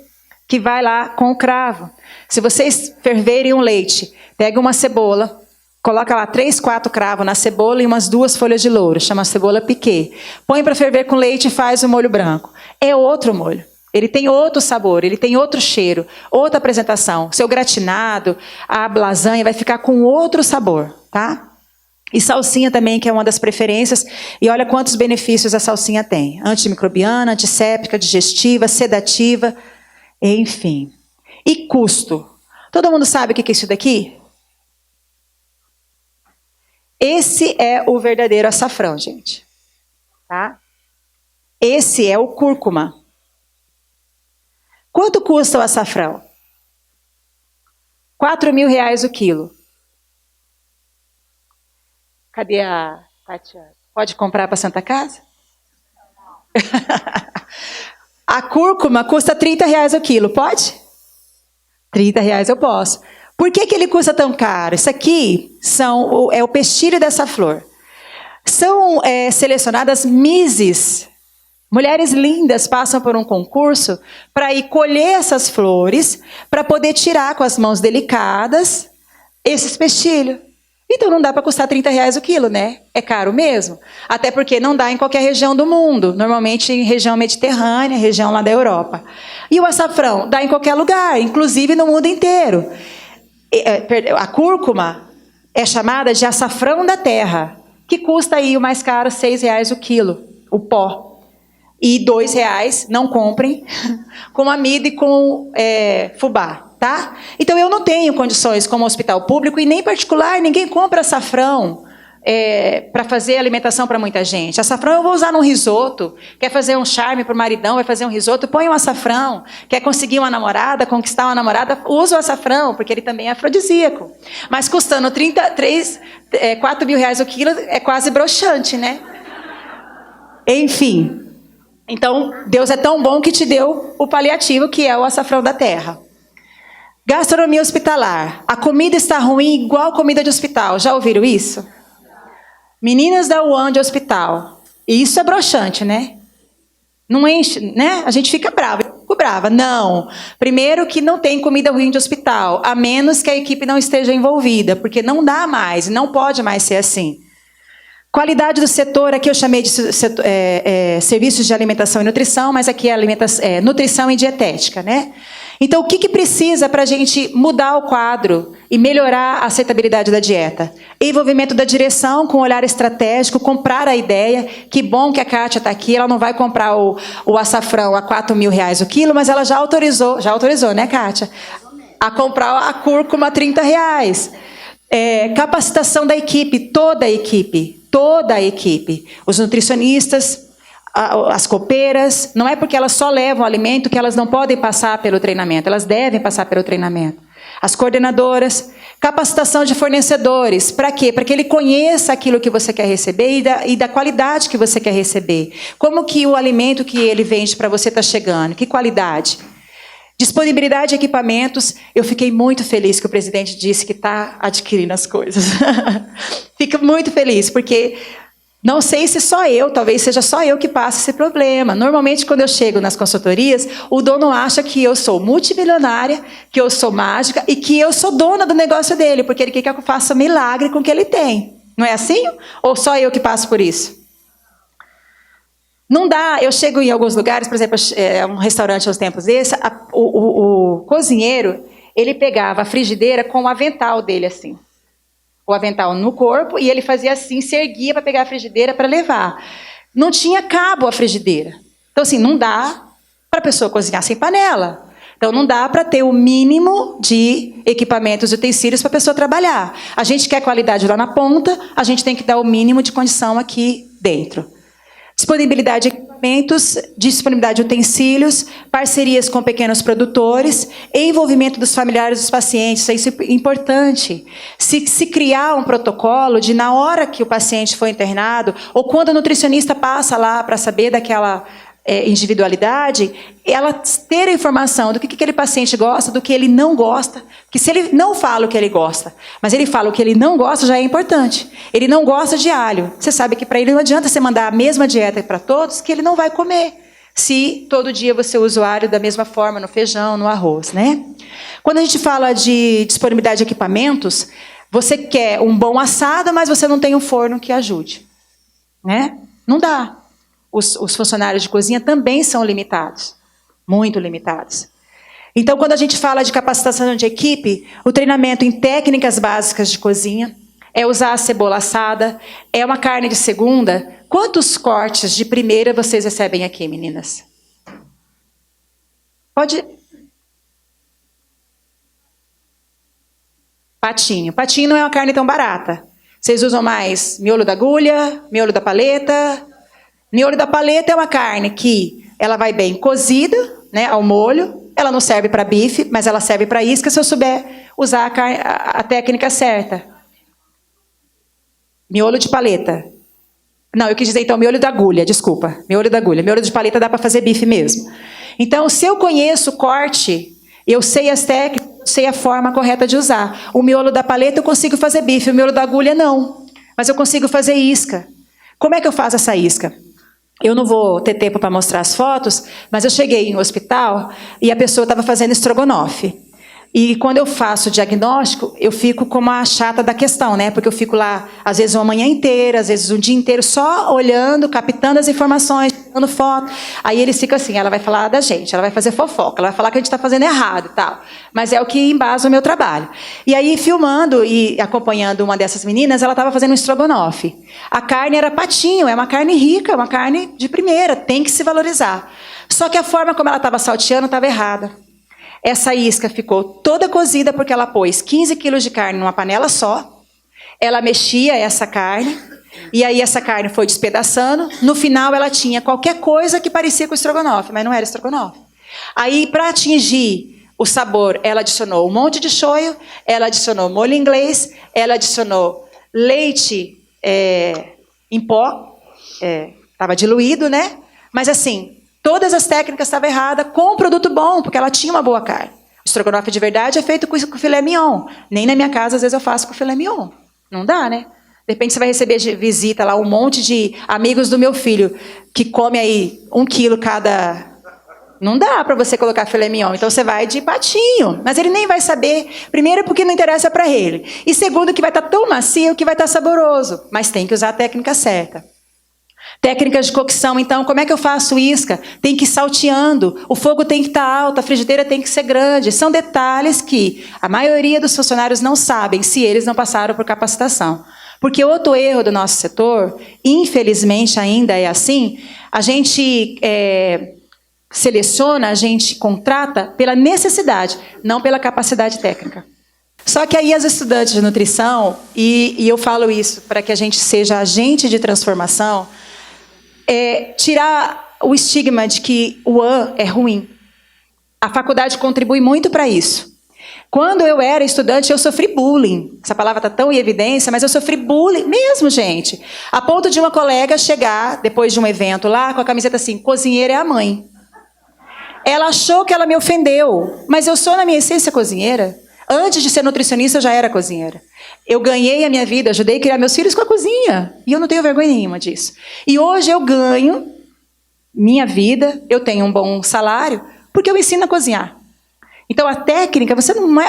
que vai lá com o cravo. Se vocês ferverem um leite, pega uma cebola, coloca lá 3, 4 cravos na cebola e umas 2 folhas de louro, chama cebola piquê. Põe para ferver com leite e faz o molho branco. É outro molho. Ele tem outro sabor, ele tem outro cheiro, outra apresentação. Seu gratinado, a lasanha vai ficar com outro sabor, tá? E salsinha também, que é uma das preferências. E olha quantos benefícios a salsinha tem. Antimicrobiana, antisséptica, digestiva, sedativa, enfim. E custo. Todo mundo sabe o que é isso daqui? Esse é o verdadeiro açafrão, gente. Tá? Esse é o cúrcuma. Quanto custa o açafrão? R$4.000 o quilo. Cadê a Tatiana? Pode comprar para Santa Casa? A cúrcuma custa R$30 o quilo, pode? R$30 eu posso. Por que ele custa tão caro? Isso aqui é o pestilho dessa flor. São selecionadas mises. Mulheres lindas passam por um concurso para ir colher essas flores, para poder tirar com as mãos delicadas esses pestilhos. Então não dá para custar R$30 o quilo, né? É caro mesmo. Até porque não dá em qualquer região do mundo. Normalmente em região mediterrânea, região lá da Europa. E o açafrão? Dá em qualquer lugar, inclusive no mundo inteiro. A cúrcuma é chamada de açafrão da terra, que custa aí o mais caro, R$6 o quilo, o pó. E R$2, não comprem, com amido e com fubá, tá? Então eu não tenho condições como hospital público e nem particular, ninguém compra açafrão para fazer alimentação para muita gente. Açafrão eu vou usar num risoto, quer fazer um charme para o maridão, vai fazer um risoto, põe um açafrão. Quer conseguir uma namorada, conquistar uma namorada, usa o açafrão, porque ele também é afrodisíaco. Mas custando R$4.000 o quilo, é quase broxante, né? Enfim. Então, Deus é tão bom que te deu o paliativo, que é o açafrão da terra. Gastronomia hospitalar. A comida está ruim igual comida de hospital. Já ouviram isso? Meninas da UAN de hospital. E isso é broxante, né? Não enche, né? A gente fica brava. Eu fico brava. Não. Primeiro que não tem comida ruim de hospital, a menos que a equipe não esteja envolvida, porque não dá mais, não pode mais ser assim. Qualidade do setor, aqui eu chamei de serviços de alimentação e nutrição, mas aqui é nutrição e dietética, né? Então, o que precisa para a gente mudar o quadro e melhorar a aceitabilidade da dieta? Envolvimento da direção com olhar estratégico, comprar a ideia. Que bom que a Kátia está aqui, ela não vai comprar o açafrão a R$4.000 o quilo, mas ela já autorizou, né, Kátia? A comprar a cúrcuma a R$30. Capacitação da equipe, toda a equipe. Os nutricionistas, as copeiras, não é porque elas só levam alimento que elas não podem passar pelo treinamento, elas devem passar pelo treinamento. As coordenadoras, capacitação de fornecedores, para quê? Para que ele conheça aquilo que você quer receber e da qualidade que você quer receber. Como que o alimento que ele vende para você está chegando, que qualidade? Disponibilidade de equipamentos, eu fiquei muito feliz que o presidente disse que está adquirindo as coisas. Fico muito feliz, porque Não sei se só eu, talvez seja só eu que passe esse problema. Normalmente, quando eu chego nas consultorias, o dono acha que eu sou multimilionária, que eu sou mágica e que eu sou dona do negócio dele, porque ele quer que eu faça milagre com o que ele tem. Não é assim? Ou só eu que passo por isso? Não dá, eu chego em alguns lugares, por exemplo, um restaurante aos tempos desses, o cozinheiro, ele pegava a frigideira com o avental dele, assim. O avental no corpo, e ele fazia assim, se erguia para pegar a frigideira para levar. Não tinha cabo a frigideira. Então, assim, não dá para a pessoa cozinhar sem panela. Então, não dá para ter o mínimo de equipamentos e utensílios para a pessoa trabalhar. A gente quer qualidade lá na ponta, a gente tem que dar o mínimo de condição aqui dentro. Disponibilidade de equipamentos, disponibilidade de utensílios, parcerias com pequenos produtores, envolvimento dos familiares dos pacientes, isso é importante. Se criar um protocolo de, na hora que o paciente foi internado, ou quando a nutricionista passa lá para saber daquela individualidade, ela ter a informação do que aquele paciente gosta, do que ele não gosta, que se ele não fala o que ele gosta, mas ele fala o que ele não gosta, já é importante. Ele não gosta de alho. Você sabe que para ele não adianta você mandar a mesma dieta para todos, que ele não vai comer, se todo dia você usa o alho da mesma forma no feijão, no arroz, né? Quando a gente fala de disponibilidade de equipamentos, você quer um bom assado, mas você não tem um forno que ajude, né? Não dá. Os funcionários de cozinha também são limitados, muito limitados. Então, quando a gente fala de capacitação de equipe, o treinamento em técnicas básicas de cozinha, é usar a cebola assada, é uma carne de segunda. Quantos cortes de primeira vocês recebem aqui, meninas? Pode... Patinho. Patinho não é uma carne tão barata. Vocês usam mais miolo da agulha, miolo da paleta... Miolo da paleta é uma carne que ela vai bem cozida, né, ao molho. Ela não serve para bife, mas ela serve para isca se eu souber usar a técnica certa. Miolo de paleta. Não, eu quis dizer então miolo da agulha, desculpa. Miolo da agulha. Miolo de paleta dá para fazer bife mesmo. Então, se eu conheço o corte, eu sei as técnicas, sei a forma correta de usar. O miolo da paleta eu consigo fazer bife, o miolo da agulha não. Mas eu consigo fazer isca. Como é que eu faço essa isca? Eu não vou ter tempo para mostrar as fotos, mas eu cheguei no hospital e a pessoa estava fazendo estrogonofe. E quando eu faço o diagnóstico, eu fico como a chata da questão, né? Porque eu fico lá, às vezes, uma manhã inteira, às vezes um dia inteiro, só olhando, captando as informações, tirando foto. Aí eles ficam assim, ela vai falar da gente, ela vai fazer fofoca, ela vai falar que a gente está fazendo errado e tal. Mas é o que embasa o meu trabalho. E aí, filmando e acompanhando uma dessas meninas, ela estava fazendo um estrogonofe. A carne era patinho, é uma carne rica, uma carne de primeira, tem que se valorizar. Só que a forma como ela estava salteando estava errada. Essa isca ficou toda cozida porque ela pôs 15 quilos de carne numa panela só. Ela mexia essa carne. E aí essa carne foi despedaçando. No final ela tinha qualquer coisa que parecia com estrogonofe, mas não era estrogonofe. Aí, para atingir o sabor, ela adicionou um monte de shoyu, ela adicionou molho inglês, ela adicionou leite em pó, estava diluído, né? Mas assim... Todas as técnicas estavam erradas com um produto bom, porque ela tinha uma boa carne. O estrogonofe de verdade é feito com filé mignon. Nem na minha casa, às vezes, eu faço com filé mignon. Não dá, né? De repente, você vai receber de visita lá um monte de amigos do meu filho, que come aí 1 quilo cada... Não dá para você colocar filé mignon. Então, você vai de patinho. Mas ele nem vai saber. Primeiro, porque não interessa para ele. E segundo, que vai estar tão macio que vai estar saboroso. Mas tem que usar a técnica certa. Técnicas de cocção, então, como é que eu faço isca? Tem que ir salteando, o fogo tem que estar alto, a frigideira tem que ser grande. São detalhes que a maioria dos funcionários não sabem se eles não passaram por capacitação. Porque outro erro do nosso setor, infelizmente ainda é assim, a gente seleciona, a gente contrata pela necessidade, não pela capacidade técnica. Só que aí as estudantes de nutrição, e eu falo isso para que a gente seja agente de transformação, tirar o estigma de que o AN é ruim. A faculdade contribui muito para isso. Quando eu era estudante, eu sofri bullying. Essa palavra está tão em evidência, mas eu sofri bullying mesmo, gente. A ponto de uma colega chegar, depois de um evento lá, com a camiseta assim, cozinheira é a mãe. Ela achou que ela me ofendeu, mas eu sou, na minha essência, cozinheira. Antes de ser nutricionista, eu já era cozinheira. Eu ganhei a minha vida, ajudei a criar meus filhos com a cozinha. E eu não tenho vergonha nenhuma disso. E hoje eu ganho minha vida, eu tenho um bom salário, porque eu ensino a cozinhar. Então, a técnica, você não é,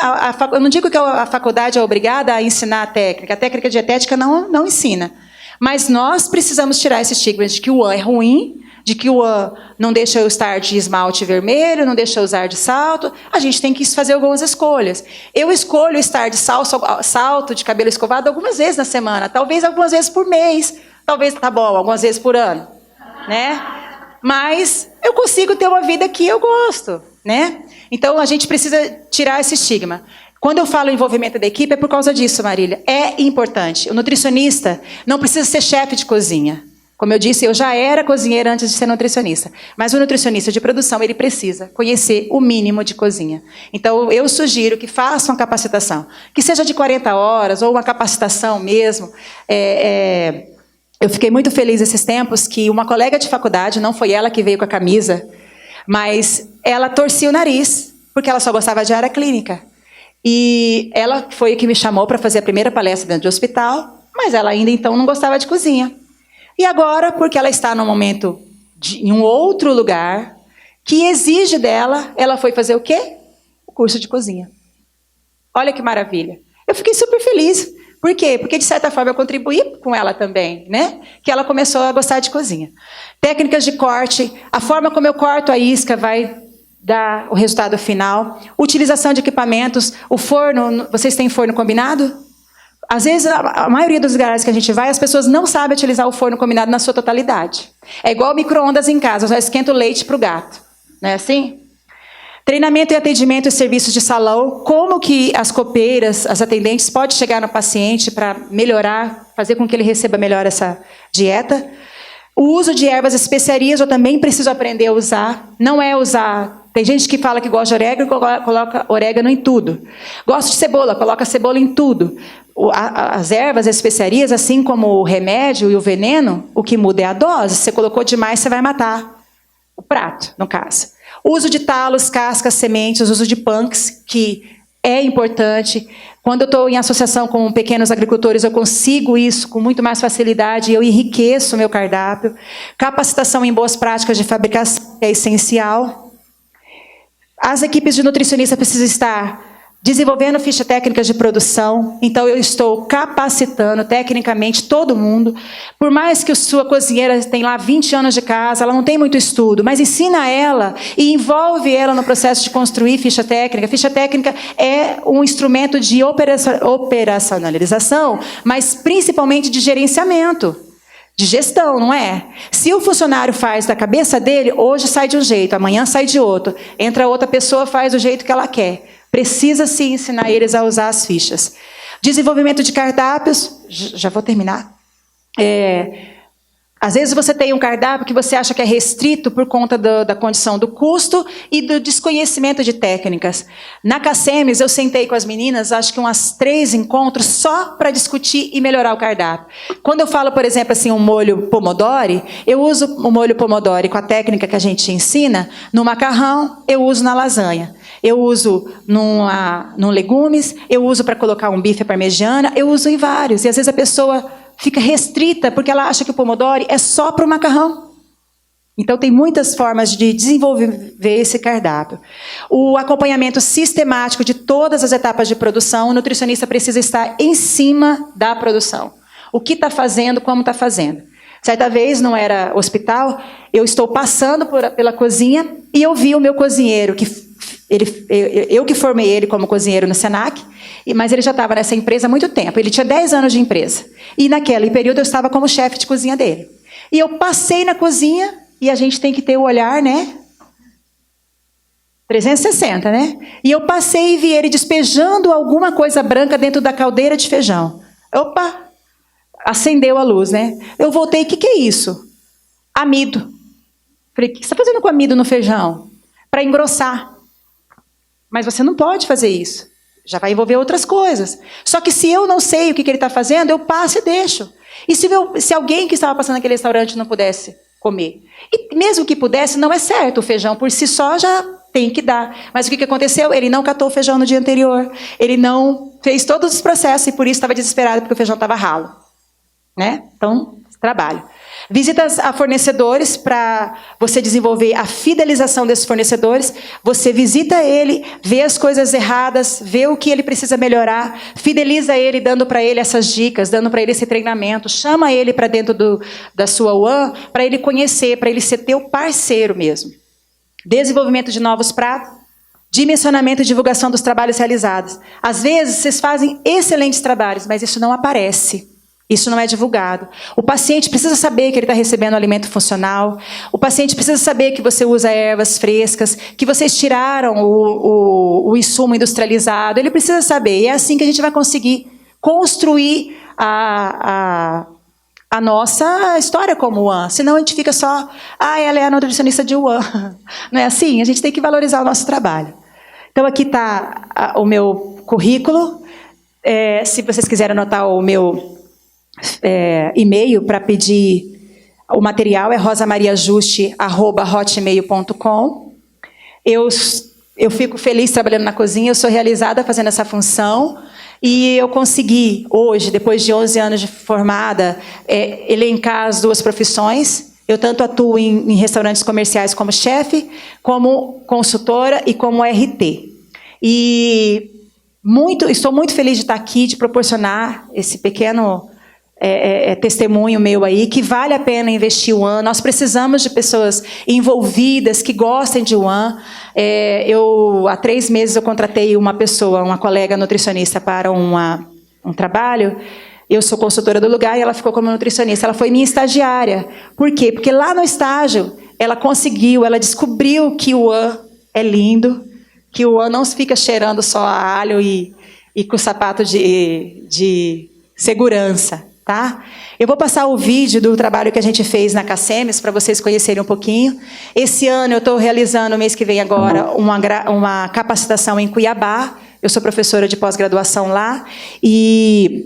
eu não digo que a faculdade é obrigada a ensinar a técnica dietética não ensina. Mas nós precisamos tirar esse estigma de que o é ruim, de que o não deixa eu estar de esmalte vermelho, não deixa eu usar de salto. A gente tem que fazer algumas escolhas. Eu escolho estar de salto, de cabelo escovado, algumas vezes na semana, talvez algumas vezes por mês, talvez, tá bom, algumas vezes por ano, né? Mas eu consigo ter uma vida que eu gosto, né? Então, a gente precisa tirar esse estigma. Quando eu falo envolvimento da equipe, é por causa disso, Marília. É importante. O nutricionista não precisa ser chefe de cozinha. Como eu disse, eu já era cozinheira antes de ser nutricionista. Mas o nutricionista de produção, ele precisa conhecer o mínimo de cozinha. Então, eu sugiro que faça uma capacitação. Que seja de 40 horas, ou uma capacitação mesmo. Eu fiquei muito feliz esses tempos que uma colega de faculdade, não foi ela que veio com a camisa, mas ela torcia o nariz, porque ela só gostava de área clínica. E ela foi que me chamou para fazer a primeira palestra dentro do hospital, mas ela ainda então não gostava de cozinha. E agora, porque ela está num momento em um outro lugar, que exige dela, ela foi fazer o quê? O curso de cozinha. Olha que maravilha. Eu fiquei super feliz. Por quê? Porque, de certa forma, eu contribuí com ela também, né? Que ela começou a gostar de cozinha. Técnicas de corte, a forma como eu corto a isca vai dar o resultado final. Utilização de equipamentos, o forno, vocês têm forno combinado? Às vezes, a maioria dos lugares que a gente vai, as pessoas não sabem utilizar o forno combinado na sua totalidade. É igual micro-ondas em casa, eu só esquento leite para o gato. Não é assim? Treinamento e atendimento e serviços de salão, como que as copeiras, as atendentes podem chegar no paciente para melhorar, fazer com que ele receba melhor essa dieta. O uso de ervas e especiarias, eu também preciso aprender a usar. Não é usar... Tem gente que fala que gosta de orégano e coloca orégano em tudo. Gosto de cebola, coloca cebola em tudo. As ervas e especiarias, assim como o remédio e o veneno, o que muda é a dose. Se você colocou demais, você vai matar o prato, no caso. Uso de talos, cascas, sementes, uso de punks, que é importante. Quando eu estou em associação com pequenos agricultores, eu consigo isso com muito mais facilidade, eu enriqueço o meu cardápio. Capacitação em boas práticas de fabricação é essencial. As equipes de nutricionista precisam estar desenvolvendo fichas técnicas de produção, então eu estou capacitando tecnicamente todo mundo. Por mais que a sua cozinheira tenha lá 20 anos de casa, ela não tem muito estudo, mas ensina ela e envolve ela no processo de construir ficha técnica. Ficha técnica é um instrumento de operacionalização, mas principalmente de gerenciamento, de gestão, não é? Se o funcionário faz da cabeça dele, hoje sai de um jeito, amanhã sai de outro, entra outra pessoa, faz do jeito que ela quer. Precisa-se ensinar eles a usar as fichas. Desenvolvimento de cardápios, já vou terminar. Às vezes você tem um cardápio que você acha que é restrito por conta da condição do custo e do desconhecimento de técnicas. Na CACEMES, eu sentei com as meninas, acho que umas 3 encontros, só para discutir e melhorar o cardápio. Quando eu falo, por exemplo, assim, um molho pomodoro, eu uso o molho pomodoro com a técnica que a gente ensina no macarrão, eu uso na lasanha. Eu uso num legumes, eu uso para colocar um bife à parmegiana, eu uso em vários. E às vezes a pessoa fica restrita porque ela acha que o pomodoro é só para o macarrão. Então tem muitas formas de desenvolver esse cardápio. O acompanhamento sistemático de todas as etapas de produção, o nutricionista precisa estar em cima da produção. O que está fazendo, como está fazendo. Certa vez, não era hospital, eu estou passando pela cozinha e eu vi o meu cozinheiro, eu que formei ele como cozinheiro no Senac, mas ele já estava nessa empresa há muito tempo. Ele tinha 10 anos de empresa. E naquele período eu estava como chefe de cozinha dele. E eu passei na cozinha, e a gente tem que ter o olhar, né? 360, né? E eu passei e vi ele despejando alguma coisa branca dentro da caldeira de feijão. Opa! Acendeu a luz, né? Eu voltei, o que é isso? Amido. Falei, o que você está fazendo com amido no feijão? Para engrossar. Mas você não pode fazer isso. Já vai envolver outras coisas. Só que se eu não sei o que ele está fazendo, eu passo e deixo. E se alguém que estava passando naquele restaurante não pudesse comer? E mesmo que pudesse, não é certo. O feijão por si só já tem que dar. Mas o que aconteceu? Ele não catou o feijão no dia anterior, ele não fez todos os processos e por isso estava desesperado porque o feijão estava ralo. Né? Então, trabalho. Visitas a fornecedores para você desenvolver a fidelização desses fornecedores. Você visita ele, vê as coisas erradas, vê o que ele precisa melhorar, fideliza ele dando para ele essas dicas, dando para ele esse treinamento, chama ele para dentro da sua UAN para ele conhecer, para ele ser teu parceiro mesmo. Desenvolvimento de novos pratos, dimensionamento e divulgação dos trabalhos realizados. Às vezes, vocês fazem excelentes trabalhos, mas isso não aparece. Isso não é divulgado. O paciente precisa saber que ele está recebendo alimento funcional. O paciente precisa saber que você usa ervas frescas, que vocês tiraram o insumo industrializado. Ele precisa saber. E é assim que a gente vai conseguir construir a nossa história como UAN. Senão a gente fica só, ela é a nutricionista de UAN. Não é assim? A gente tem que valorizar o nosso trabalho. Então aqui está o meu currículo. Se vocês quiserem anotar o meu e-mail para pedir o material, é rosamariajuste@hotmail.com. Eu fico feliz trabalhando na cozinha, eu sou realizada fazendo essa função e eu consegui hoje, depois de 11 anos de formada, elencar as duas profissões. Eu tanto atuo em restaurantes comerciais como chefe, como consultora e como RT. E estou muito feliz de estar aqui, de proporcionar esse pequeno testemunho meu aí, que vale a pena investir UAN. Nós precisamos de pessoas envolvidas, que gostem de UAN. Há 3 meses eu contratei uma pessoa, uma colega nutricionista para um trabalho. Eu sou consultora do lugar e ela ficou como nutricionista. Ela foi minha estagiária. Por quê? Porque lá no estágio, ela descobriu que o UAN é lindo, que o UAN não fica cheirando só a alho e com sapato de segurança. Tá? Eu vou passar o vídeo do trabalho que a gente fez na CACEMES para vocês conhecerem um pouquinho. Esse ano eu estou realizando, mês que vem agora, uma capacitação em Cuiabá. Eu sou professora de pós-graduação lá e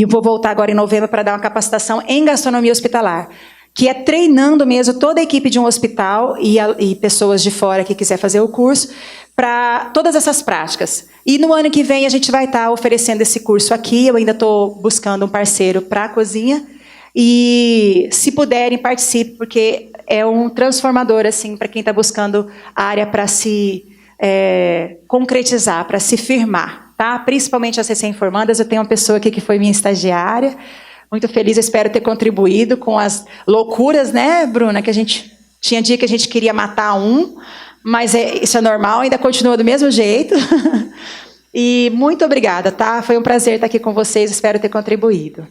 vou voltar agora em novembro para dar uma capacitação em gastronomia hospitalar, que é treinando mesmo toda a equipe de um hospital e pessoas de fora que quiser fazer o curso para todas essas práticas. E no ano que vem a gente vai estar oferecendo esse curso aqui. Eu ainda estou buscando um parceiro para a cozinha. E se puderem, participem, porque é um transformador assim, para quem está buscando a área para se concretizar, para se firmar. Tá? Principalmente as recém-formandas. Eu tenho uma pessoa aqui que foi minha estagiária. Muito feliz, eu espero ter contribuído com as loucuras, né, Bruna? Que a gente tinha dia que a gente queria matar um, mas isso é normal, ainda continua do mesmo jeito. E muito obrigada, tá? Foi um prazer estar aqui com vocês, espero ter contribuído.